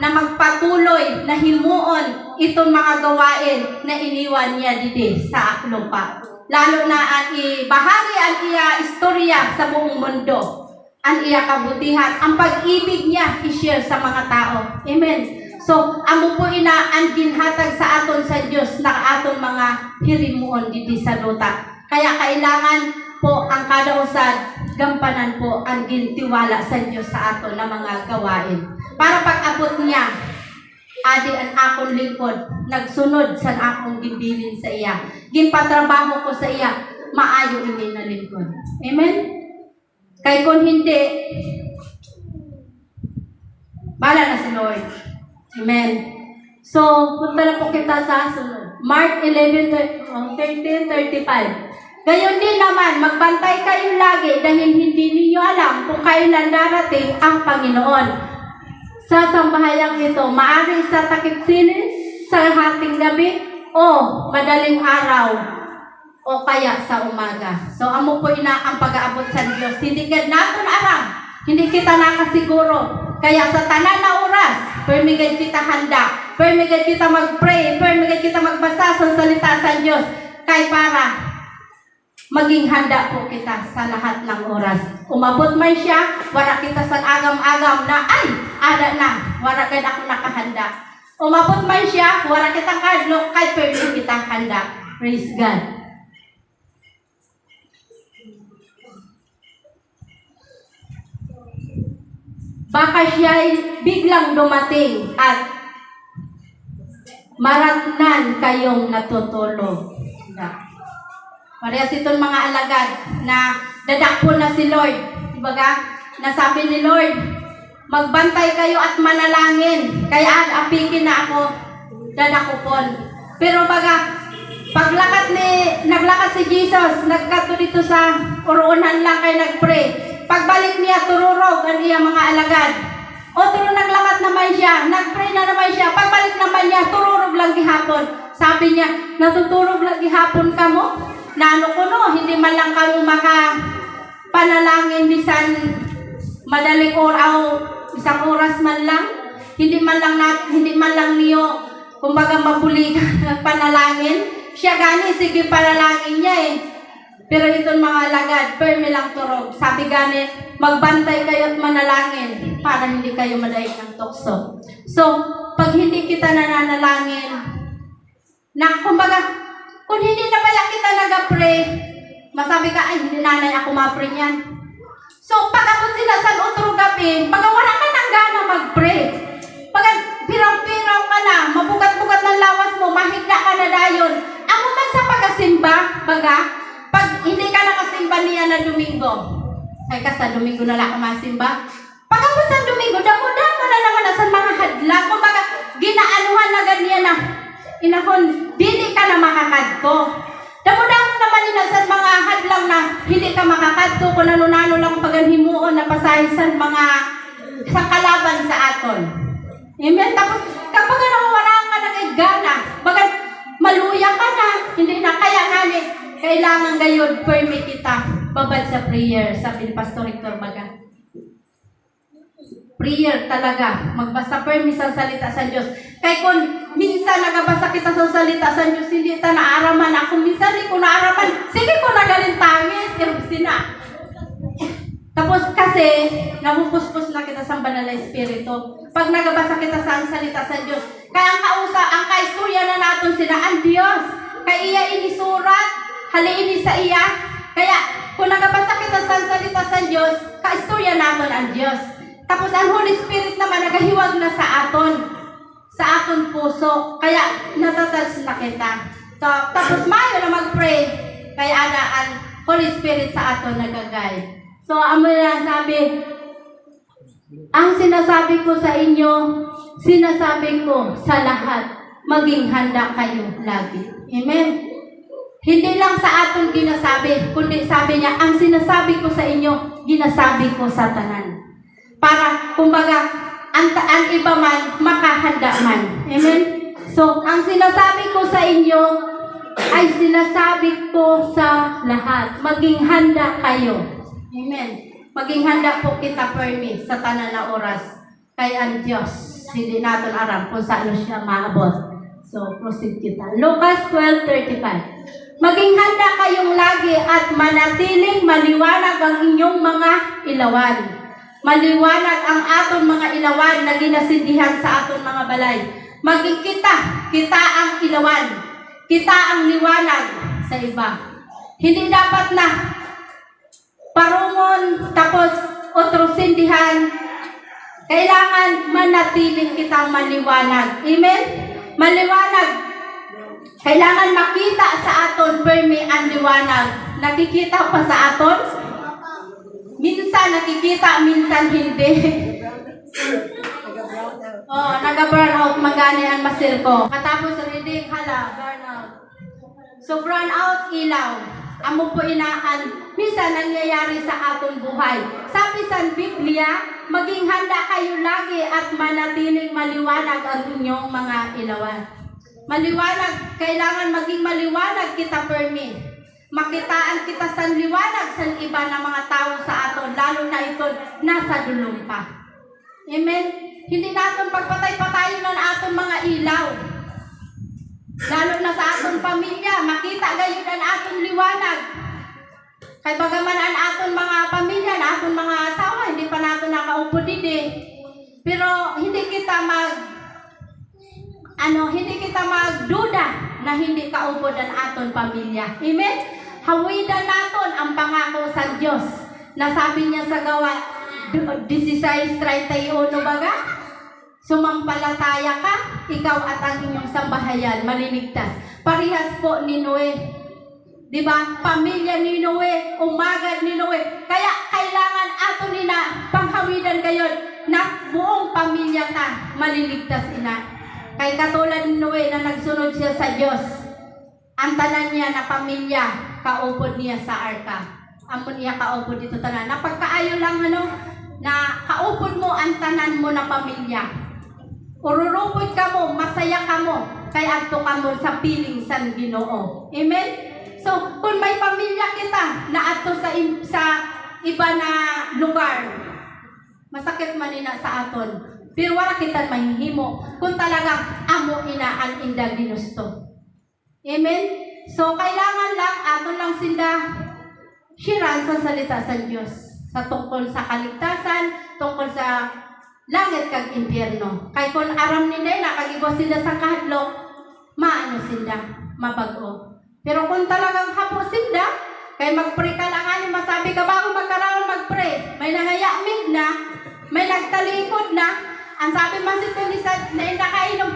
na magpatuloy na himuon itong mga gawain na iniwan niya dito sa lupa. Lalo na ang ibahagi ang iya istorya sa buong mundo. Ang iya kabutihan, ang pag-ibig niya i-share sa mga tao. Amen. So, amo po ang ginhatag sa aton sa Diyos na aton mga hirimuon dito sa luta. Kaya kailangan po ang kada usad, gampanan po ang gintiwala sa Diyos sa aton na mga gawain. Para pag-abot niya, adi ang akong lingkod, nagsunod sa akong gibilin sa iya. Ginpatrabaho ko sa iya, maayo ini na lingkod. Amen? Kaya kung hindi, bala na si Lord. Amen. So, punta na po kita sa sunod. Mark 11:13-35. Gayon din naman, magbantay kayo lagi dahil hindi ninyo alam kung kailan darating ang Panginoon. Sa sambahayang ito, maaari sa takip sinis, sa hating gabi, o madaling araw, o kaya sa umaga. So, amo po ang pag-aabot sa Diyos. Hindi ka natin aram. Hindi kita nakasiguro. Kaya sa tanan na oras, permigad kita handa. Permigad kita mag-pray. Permigad kita magbasa sa salita sa Diyos. Kaya para maging handa po kita sa lahat ng oras. Umabot man siya, wala kita sa agam-agam na, ay, ada na. Wala ka na ako nakahanda. Umabot man siya, wala kitang kadlok, kaya permigad kita handa. Praise God. Baka siya biglang dumating at maratnan kayong natutulog. Parehas itong mga alagad na dadakpo na si Lord. Dibaga, nasabi ni Lord, magbantay kayo at manalangin. Kaya apikin na ako, dadakupon. Pero baga, naglakad si Jesus, nagkato dito sa uruunan lang kay nagpray. Pagbalik niya, tururog ang iya mga alagad. Otro naglakad naman siya, nagpray na naman siya. Pagbalik naman niya, tururog lang gihapon. Sabi niya, natutulog lang gihapon ka mo? Nano ko no, hindi man lang kamo panalangin bisan madaling oraw, isang oras man lang. Hindi man lang niyo kumbaga mabuligan panalangin. Siya gani, sige panalangin niya eh. Pero itong mga alagad, permi lang turog. Sabi gani, magbantay kayo at manalangin para hindi kayo madaig ng tukso. So, pag hindi kita nananalangin, kumbaga, kung hindi na pala kita nag-pray, masabi ka, ay, hindi nanay ako ma-pray niyan. So, pag ako sila sa utro gabi, pag wala ka nang gana mag-pray, pag piraw-piraw ka na, mabugat-bugat ng lawas mo, mahigla ka na dayon, ako man sa pagasimba, baga, pag hindi ka nakasimba niya na Domingo, ay ka sa Domingo na lang ka masimba, pag ako sa Domingo, damo-damo na naman na sa mga hadlang, kumbaga, ginaanuhan na ganyan na, inahon, dili ka na makakadto. Damo-damo naman nila sa mga hadlang na hindi ka makakadto kung ano-ano lang paganhimuon na pasahisan mga sa kalaban sa aton. Amen? Tapos, kapag wala ka ng gana, bagay maluya ka na, hindi na kaya ngani, kailangan gayon, permit kita, babad sa prayer, sabi ni Pastor Hector Baga. Prayer talaga, magbasa permit sa salita sa Diyos. Kaya kung minsan nagabasa kita sa salita sa Diyos, hindi ta naaraman. Ako minsan hindi ko naaraman, sige ko nagalintangis, sina. Tapos kasi, napupuspos na kita sa banal na Espiritu. Pag nagabasa kita sa salita sa Diyos, kaya ang kaistorya na natin sila, ang Diyos. Kaya iya inisurat, haliin sa iya. Kaya, kung nagabasa kita sa salita sa Diyos, kaistorya natin ang Diyos. Tapos ang Holy Spirit naman nagahiwag na sa aton puso. Kaya natatas na kita. So, tapos mayo na mag-pray. Kaya ang Holy Spirit sa aton nagagay. So, amo na sabi, ang sinasabi ko sa inyo, sinasabi ko sa lahat, maging handa kayo lagi. Amen? Hindi lang sa aton ginasabi, kundi sabi niya, ang sinasabi ko sa inyo, ginasabi ko sa tanan. Para, kumbaga, ang iba man, makahanda man. Amen? So, ang sinasabi ko sa inyo, ay sinasabi ko sa lahat. Maging handa kayo. Amen? Maging handa po kita, permi, sa tanan na oras. Kay ang Diyos, hindi natin aram kung saan siya maabot. So, proceed kita. Lucas 12:35. Maging handa kayong lagi at manatiling maliwanag ang inyong mga ilawan. Maliwanag ang aton mga ilawan na ginasindihan sa aton mga balay. Maging kita ang ilawan. Kita ang liwanag sa iba. Hindi dapat na parungon tapos otrosindihan. Kailangan manatiling kitang maliwanag. Amen? Maliwanag. Kailangan makita sa aton, permi ang liwanag. Nakikita pa sa aton? Minsan nakikita, minsan hindi. Naga-burn out, magani ang masil ko. Katapos reading, burn out. So, burn out, ilaw. Amo po inaan, minsan nangyayari sa aton buhay. Sabi sa Biblia, maging handa kayo lagi at manatiling maliwanag ang inyong mga ilawan. Maliwanag, kailangan maging maliwanag kita, permi. Makitaan kita sa liwanag sa iba na mga tao sa aton, lalo na ito nasa dulong pa. Amen? Hindi natin pagpatay-patayin ng aton mga ilaw. Lalo na sa aton pamilya, makita gayon ang aton liwanag. Kaya bagaman ang aton mga pamilya, na aton mga asawa, hindi pa natin nakaupo dito. Pero hindi kita magduda na hindi kaupod ang aton pamilya. Amen? Hawidan naton ang pangako sa Diyos na sabi niya sa Gawa 16:31 baga, sumampalataya ka, ikaw at ang inyong sambahayan maliligtas. Parehas po ni Noe. Diba? Pamilya ni Noe, umagad ni Noe. Kaya kailangan ato nina panghawidan gayon na buong pamilya ka maliligtas ina. Kay katulad ni Noe na nagsunod siya sa Diyos. ang tanan niya na pamilya, kaupod niya sa arka. Amon niya kaupod dito tanan. Napagkaayo lang na kaupod mo ang tanan mo na pamilya. Ururupod ka mo, masaya ka mo, kay adto ka mo sa piling sa Ginoo. Amen? So, kung may pamilya kita na adto sa iba na lugar, masakit man ina sa aton. Pero wala kita mahihimo kung talagang amo ina ang inda ginusto. Amen? So, kailangan lang, aton lang sinda shiran sa salita sa Diyos. Sa tungkol sa kaligtasan, tungkol sa langit kag impyerno. Kay kung aram nila, kagibo sila sa kahadlok, maano sila, mabago. Pero kung talagang hapo sila, kay mag-pray ka lang, ani masabi ka bago magkaroon mag-pray. May nangayamig na, may nagtalikod na, ang sabi man si Tunisa na inakainom,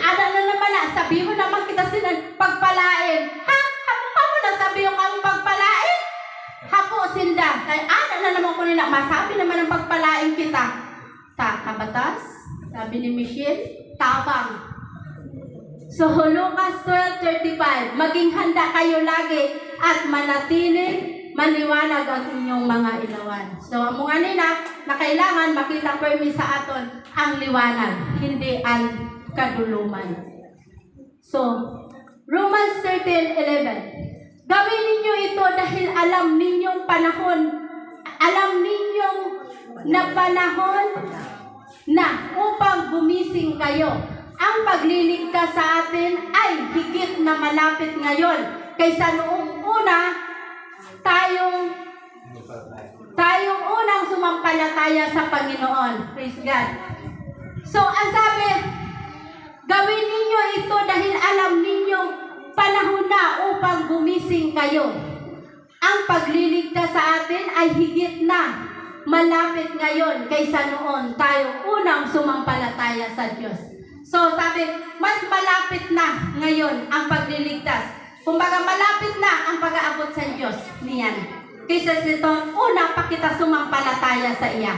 ada na naman na, sabi mo naman kita sila pagpalain. Ha? Hapo mo na sabi yung kang pagpalain? Hapo sila. Kaya ada na naman ko nila, masabi naman ang pagpalain kita. Sa kabatas, sabi ni Michelle, tabang. So, Lucas 12:35, maging handa kayo lagi at manatiling maliwanag ang inyong mga ilawan. So, among nina na kailangan makita permi sa aton ang liwanag, hindi ang kaduluman. So, Romans 13:11, gawin ninyo ito dahil alam ninyong panahon na panahon na upang gumising kayo. Ang pagliligtas sa atin ay higit na malapit ngayon kaysa noong una tayong unang sumampalataya sa Panginoon. Praise God. So, ang sabi, gawin ninyo ito dahil alam ninyong panahon na upang gumising kayo. Ang pagliligtas sa atin ay higit na malapit ngayon kaysa noon tayo unang sumampalataya sa Diyos. So sabi, mas malapit na ngayon ang pagliligtas. Kumbaga malapit na ang pag-aabot sa Diyos niyan. Kaysa sito, una pa kita sumampalataya sa iya.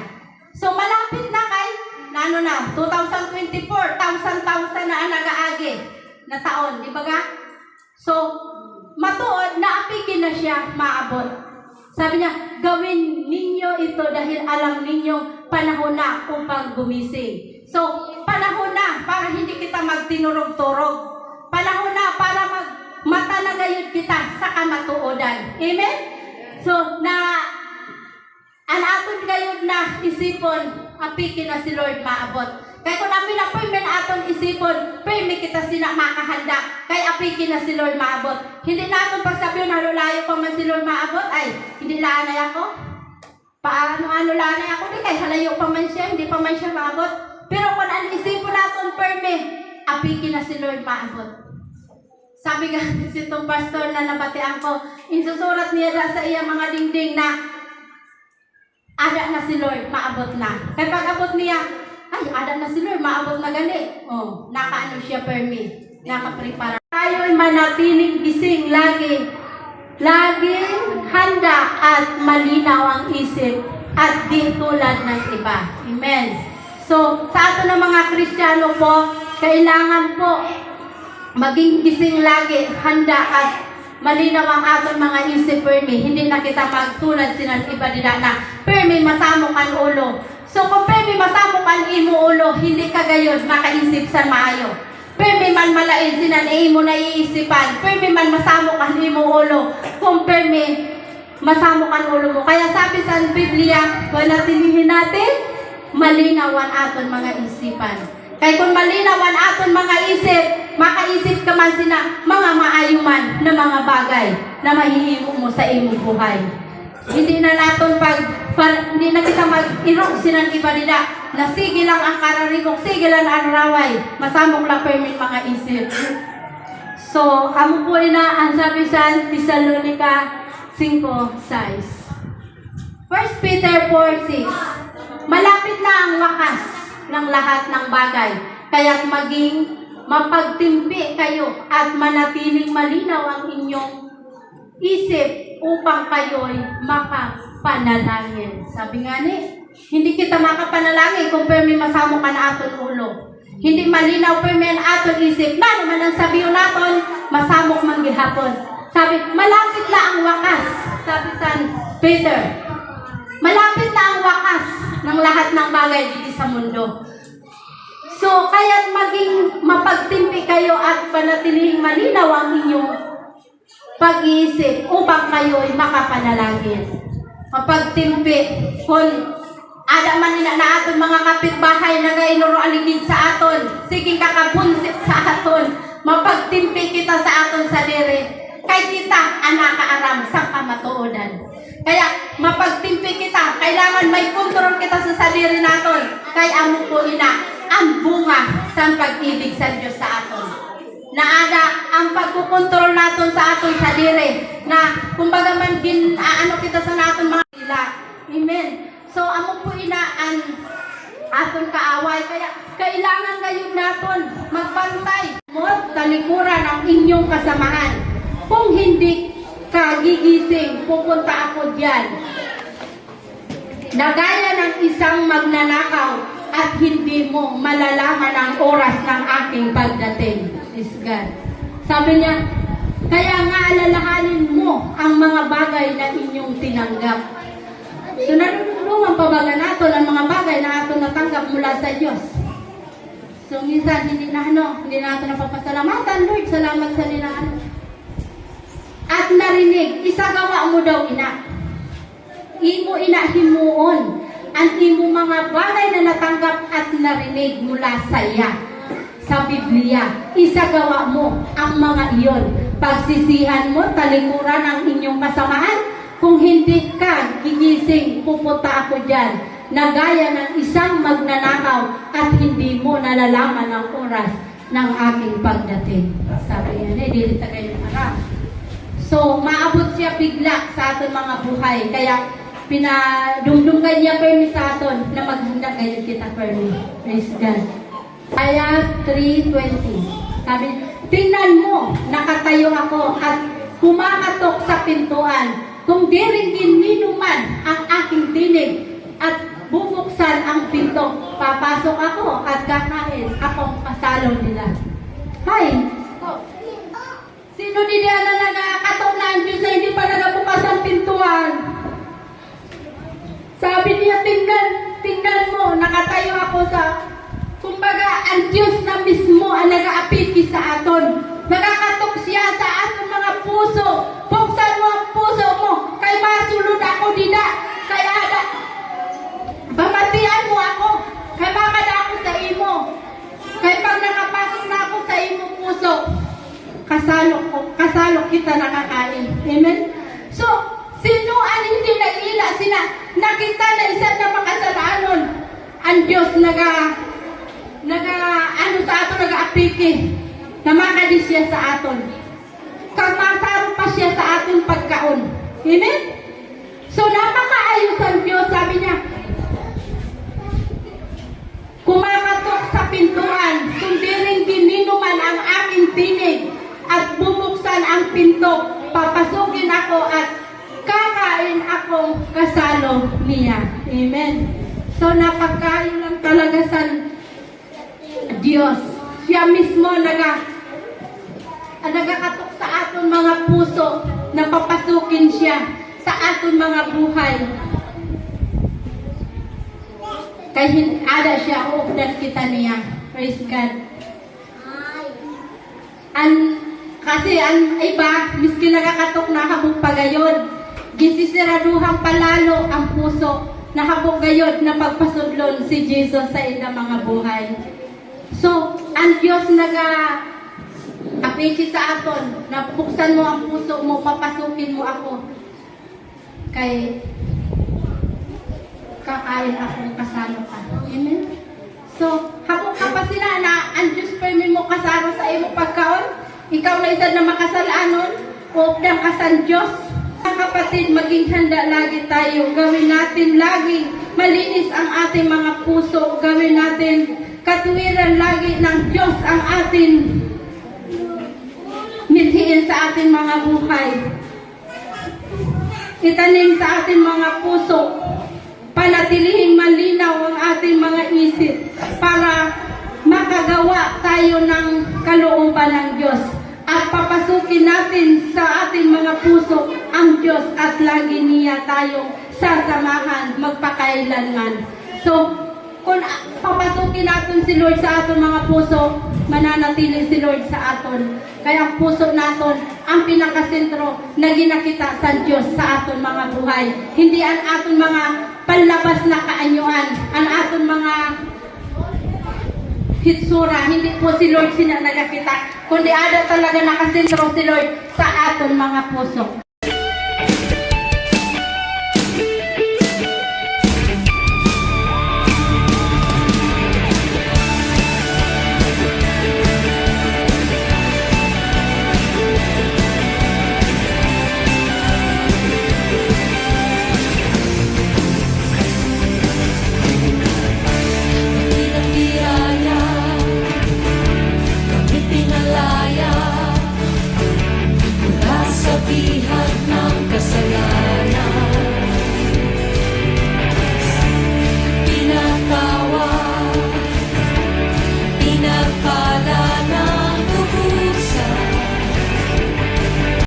So malapit na kay, 2024, thousand na ang nag-aagi na taon, di ba ga? So, matuod na apigin na siya maabot. Sabi niya, gawin ninyo ito dahil alam ninyong panahon na upang gumising. So, panahon na para hindi kita magtinurog-turog. Panahon na para matanagayod kita sa kamatuodan. Amen? So, aton gayod na isipon, apikin na si Lord maabot. Kaya kung namin na permen aton isipon, permen kita sina makahanda. Kaya apikin na si Lord maabot. Hindi na aton pagsabihin na lulayo pa man si Lord maabot, ay, hindi laanay ako. Paano laanay ako? Di kaya halayo pa man siya, hindi pa man siya maabot. Pero kung ang isipon natin permen, apikin na si Lord maabot. Sabi nga si itong pastor na nabatian ko, insusurat niya sa iya mga dingding na ada na si Lord, maabot na. Kaya pag abot niya, ay, ada na si Lord, maabot na gani. Oh, nakaano siya permi, nakaprepara. Tayo'y manatiling gising lagi. Laging handa at malinaw ang isip at di tulad ng iba. Amen. So, sa ato ng mga Kristiyano po, kailangan po maging gising lagi, handa at malinaw ang aton mga isip permi. Hindi na kita magtulad sinan iba nila na permi masamok ang ulo. So kung permi masamok ang imo ulo, hindi ka gayon makaisip sa maayo. Permi man malain sinan imo na iisipan. Permi man masamok ang imo ulo. Kung permi masamok ang ulo mo. Kaya sabi sa Biblia, panatilihin natin, malinawan aton mga isipan. Kaya kung malinawan aton mga isip, makaisip ka man sina mga maayuman na mga bagay na mahihimo mo sa imong buhay. Hindi na naton hindi na kita mag-irong sinan iba nila na sige lang ang kararigong, sige lang ang raway, masamok lang permit mga isip. So, amo po na ang sabi sa Thessalonica 5:6. 1 Peter 4:6. Malapit na ang wakas ng lahat ng bagay, kaya't maging mapagtimpi kayo at manatiling malinaw ang inyong isip upang kayo'y makapanalangin. Sabi nga ni, hindi kita makapanalangin kung permi masamo ka na aton ulo. hindi malinaw pa men aton isip na naman ang sabiyo naton masamok man gihapon. Sabi malapit na ang wakas, sabi San Peter. Malapit na ang wakas ng lahat ng bagay dito sa mundo. So, kaya't maging mapagtimpi kayo at panatilihing malinaw ang inyong pag-iisip upang kayo'y makapanalangin. Mapagtimpi kung ada man na aton mga kapitbahay na gainuro aligid sa aton, sige kakapunsit sa aton, mapagtimpi kita sa aton sa diri. Kay kita anak kaaram sa kamatuodan. Kaya mapagtimpi kita, kailangan may kontrol kita sa sadiri naton. Kay amo po ina ang bunga sa pag-ibig sa Diyos sa aton. Naada ang pagkukontrol naton sa aton sadiri na kumbaga man ano kita sa naton mga ila. Amen. So amo po ina ang aton kaaway, kaya kailangan gayon naton magpantay mo talikuran ang inyong kasamahan. Kung hindi ka gigising, pupunta ako diyan. Nagaya ng isang magnanakaw at hindi mo malalaman ang oras ng aking pagdating. Is God. Sabi niya, kaya nga alalahanin mo ang mga bagay na inyong tinanggap. So narunungan pa ba nato ang mga bagay na ato natanggap mula sa Diyos? So minsan hindi nato napapasalamatan, Lord, salamat sa ninaan. At narinig, isagawa mo daw ina. Imo ina himuon ang imo mga bagay na natanggap at narinig mula sa iya. Sa Biblia, isagawa mo ang mga iyon. Pagsisihan mo, talikuran ang inyong kasamahan. Kung hindi ka gigising, pupunta ako dyan. Nagaya ng isang magnanakaw at hindi mo nalalaman ang oras ng aking pagdating. Sabi niya, dili tagay ng arap. So, maabot siya bigla sa aton mga buhay. Kaya, pinadumdumgan niya permi sa aton na maghanda kayo kita permi. Praise God. Isaiah 3:20. Sabi, tingnan mo, nakatayo ako at kumakatok sa pintuan. Kung di rin gininuman ang aking tinig at bubuksan ang pinto, papasok ako at kakain akong kasalong nila. Hi! Sino din yan na nakakatok na ang Diyos na hindi pa nagabukas ang pintuan? Sabi niya, tingnan mo, nakatayo ako sa, kumbaga, ang Diyos na mismo ang nag-aapiki sa aton. Nakakatok siya sa aton mga puso. Buksan mo ang puso mo, kay masulod ako dida. Kaya ada, bamatian mo ako, kay makada ako sa imo. Kay pag nakapasok na ako sa imo puso, kasalo kita nakakain. Amen? So, sino ang hindi naila sila? Nakita na isa na makasalanon. Ang Diyos sa aton, nag-aapiki. Namakadi siya sa aton. Kag masaro pa siya sa aton pagkaon. Amen? So, napakaayos ang Diyos. Sabi niya, kumakatok sa pintuan, kung di rin gininuman ang aking tinig, at bubuksan ang pinto, papasukin ako at kakain akong kasalo niya. Amen. So napagkain lang talaga sa Diyos. Siya mismo nagakatok sa aton mga puso na papasukin siya sa aton mga buhay. Kaya ada siya uugdan kita niya. Praise God. Kasi ang iba, miski nagakatok na habog pagayon, gisisiraduhang palalo ang puso na habog gayon na pagpasudlon si Jesus sa ilang mga buhay. So, ang Diyos nag-apiki sa aton, na buksan mo ang puso mo, papasukin mo ako. Kay kakain akong kasalo ka. Amen? So, habog ka pa sila na ang Diyos permi mo kasaro sa imo pagkaon, ikaw na isa na makasalanon, o ng kasan Diyos. Mga kapatid, maging handa lagi tayo. Gawin natin lagi malinis ang ating mga puso. Gawin natin katuwiran lagi ng Diyos ang atin mithiin sa ating mga buhay. Itanim sa ating mga puso. Panatilihing malinaw ang ating mga isip para makagawa niya tayong sasamahan magpakailanman. So, kung papasukin natin si Lord sa aton mga puso, mananatili si Lord sa aton. Kaya ang puso naton ang pinakasentro na ginakita sa Diyos sa aton mga buhay. Hindi ang aton mga panlabas na kaanyuan, ang aton mga hitsura. Hindi po si Lord nagakita, kundi ada talaga nakasentro si Lord sa aton mga puso.